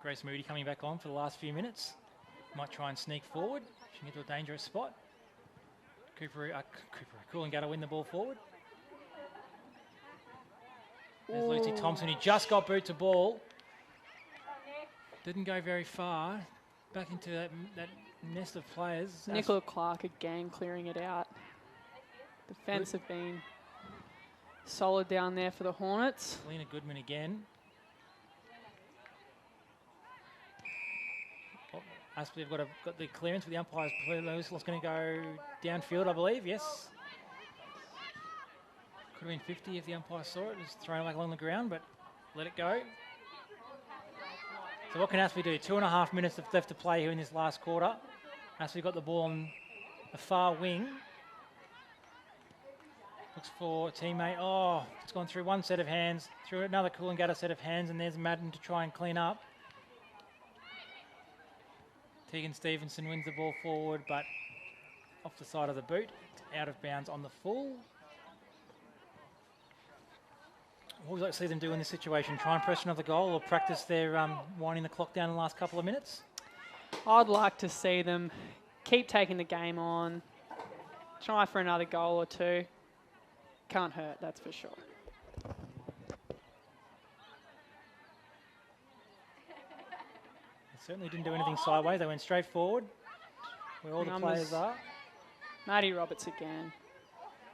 Grace Moody coming back on for the last few minutes. Might try and sneak forward. She can get to a dangerous spot. Coolangatta win the ball forward. There's Lucy Thompson, who just got boot to ball. Didn't go very far. Back into that nest of players. Nicola Clark again clearing it out. Defence have been solid down there for the Hornets. Lena Goodman again. Aspley have got the clearance, but the umpire's whistle is going to go downfield, I believe. Yes. Could have been 50 if the umpire saw it. Just thrown it back along the ground, but let it go. So what can Aspley do? 2.5 minutes left to play here in this last quarter. Aspley got the ball on the far wing. Looks for a teammate. Oh, it's gone through one set of hands, through another Coolangatta set of hands, and there's Madden to try and clean up. Tegan Stevenson wins the ball forward, but off the side of the boot, out of bounds on the full. What would you like to see them do in this situation? Try and press another goal or practice their winding the clock down in the last couple of minutes? I'd like to see them keep taking the game on, try for another goal or two. Can't hurt, that's for sure. Certainly didn't do anything sideways. They went straight forward, where all the players are. Maddie Roberts again.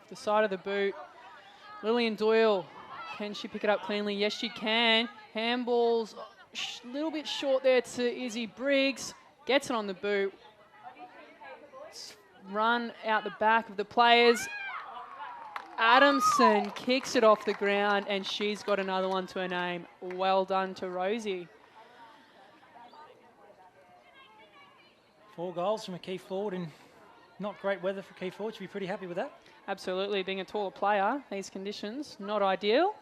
The side of the boot. Lillian Doyle, can she pick it up cleanly? Yes, she can. Handballs a little bit short there to Izzy Briggs. Gets it on the boot. Run out the back of the players. Adamson kicks it off the ground, and she's got another one to her name. Well done to Rosie. 4 goals from a key forward in not great weather for key forward. Should be pretty happy with that. Absolutely, being a taller player, these conditions, not ideal.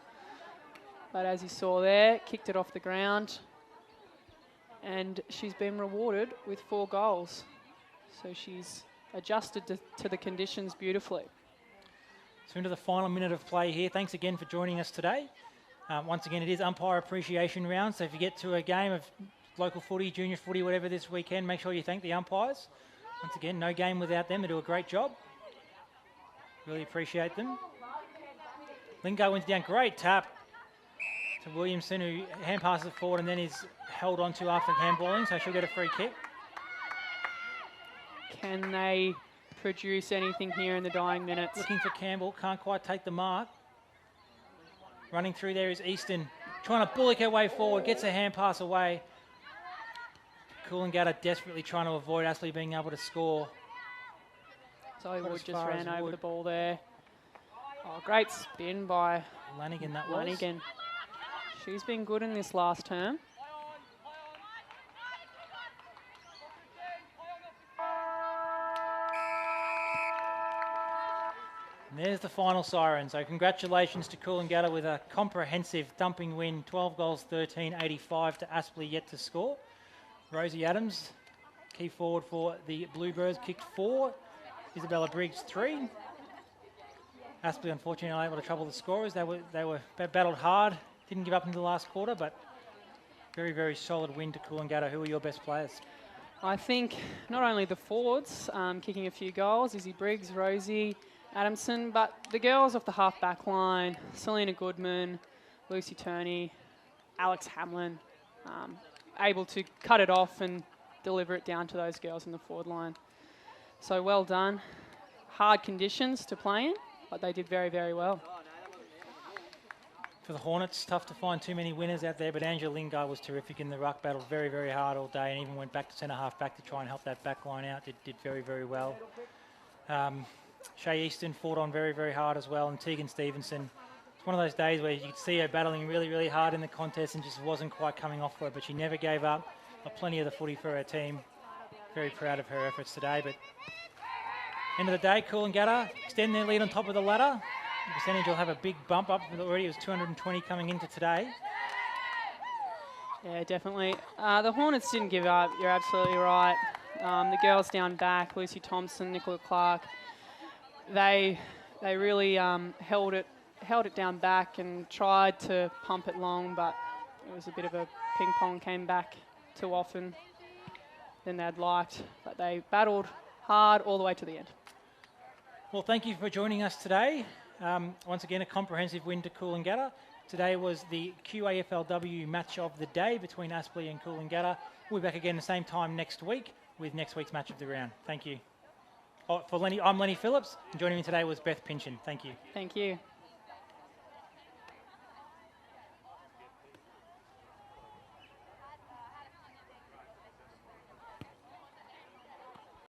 But as you saw there, kicked it off the ground. And she's been rewarded with 4 goals. So she's adjusted to the conditions beautifully. So into the final minute of play here. Thanks again for joining us today. Once again, it is umpire appreciation round. So if you get to a game of local footy, junior footy, whatever this weekend, make sure you thank the umpires. Once again, no game without them. They do a great job. Really appreciate them. Lingo wins down. Great tap. to Williamson, who hand passes it forward and then is held onto after handballing, so she'll get a free kick. Can they produce anything here in the dying minutes? Looking for Campbell, can't quite take the mark. Running through there is Easton, trying to bullock her way forward, gets a hand pass away. Coolangatta desperately trying to avoid Aspley being able to score. Zoe Got Wood as just far ran as over Wood. the ball there. Oh, great spin by Lanigan, that was. Lanigan. She's been good in this last term. And there's the final siren. So congratulations to Coolangatta with a comprehensive thumping win, 12 goals, 13, 85 to Aspley yet to score. Rosie Adams, key forward for the Bluebirds, kicked 4. Isabella Briggs 3. Aspley unfortunately not able to trouble the scorers. They were battled hard, didn't give up in the last quarter, but very, very solid win to Coolangatta. Who are your best players? I think not only the forwards kicking a few goals, Izzy Briggs, Rosie Adamson, but the girls off the half-back line, Selena Goodman, Lucy Turney, Alex Hamlin, able to cut it off and deliver it down to those girls in the forward line. So well done. Hard conditions to play in, but they did very, very well. For the Hornets, tough to find too many winners out there, but Angela Lingard was terrific in the ruck, battled very, very hard all day and even went back to centre half back to try and help that back line out. Did very, very well. Shay Easton fought on very, very hard as well, and Tegan Stevenson. It's one of those days where you could see her battling really, really hard in the contest and just wasn't quite coming off for her, but she never gave up. Got plenty of the footy for her team. Very proud of her efforts today, but end of the day, Coolangatta extend their lead on top of the ladder. The percentage will have a big bump up. Already it was 220 coming into today. Yeah, definitely. The Hornets didn't give up. You're absolutely right. The girls down back, Lucy Thompson, Nicola Clark, they really held it down back and tried to pump it long, but it was a bit of a ping pong, came back too often than they'd liked. But they battled hard all the way to the end. Well, thank you for joining us today. Once again, a comprehensive win to Coolangatta. Today was the QAFLW match of the day between Aspley and Coolangatta. We'll be back again the same time next week with next week's match of the round. Thank you. I'm Lenny Phillips, and joining me today was Beth Pynchon. Thank you. Thank you.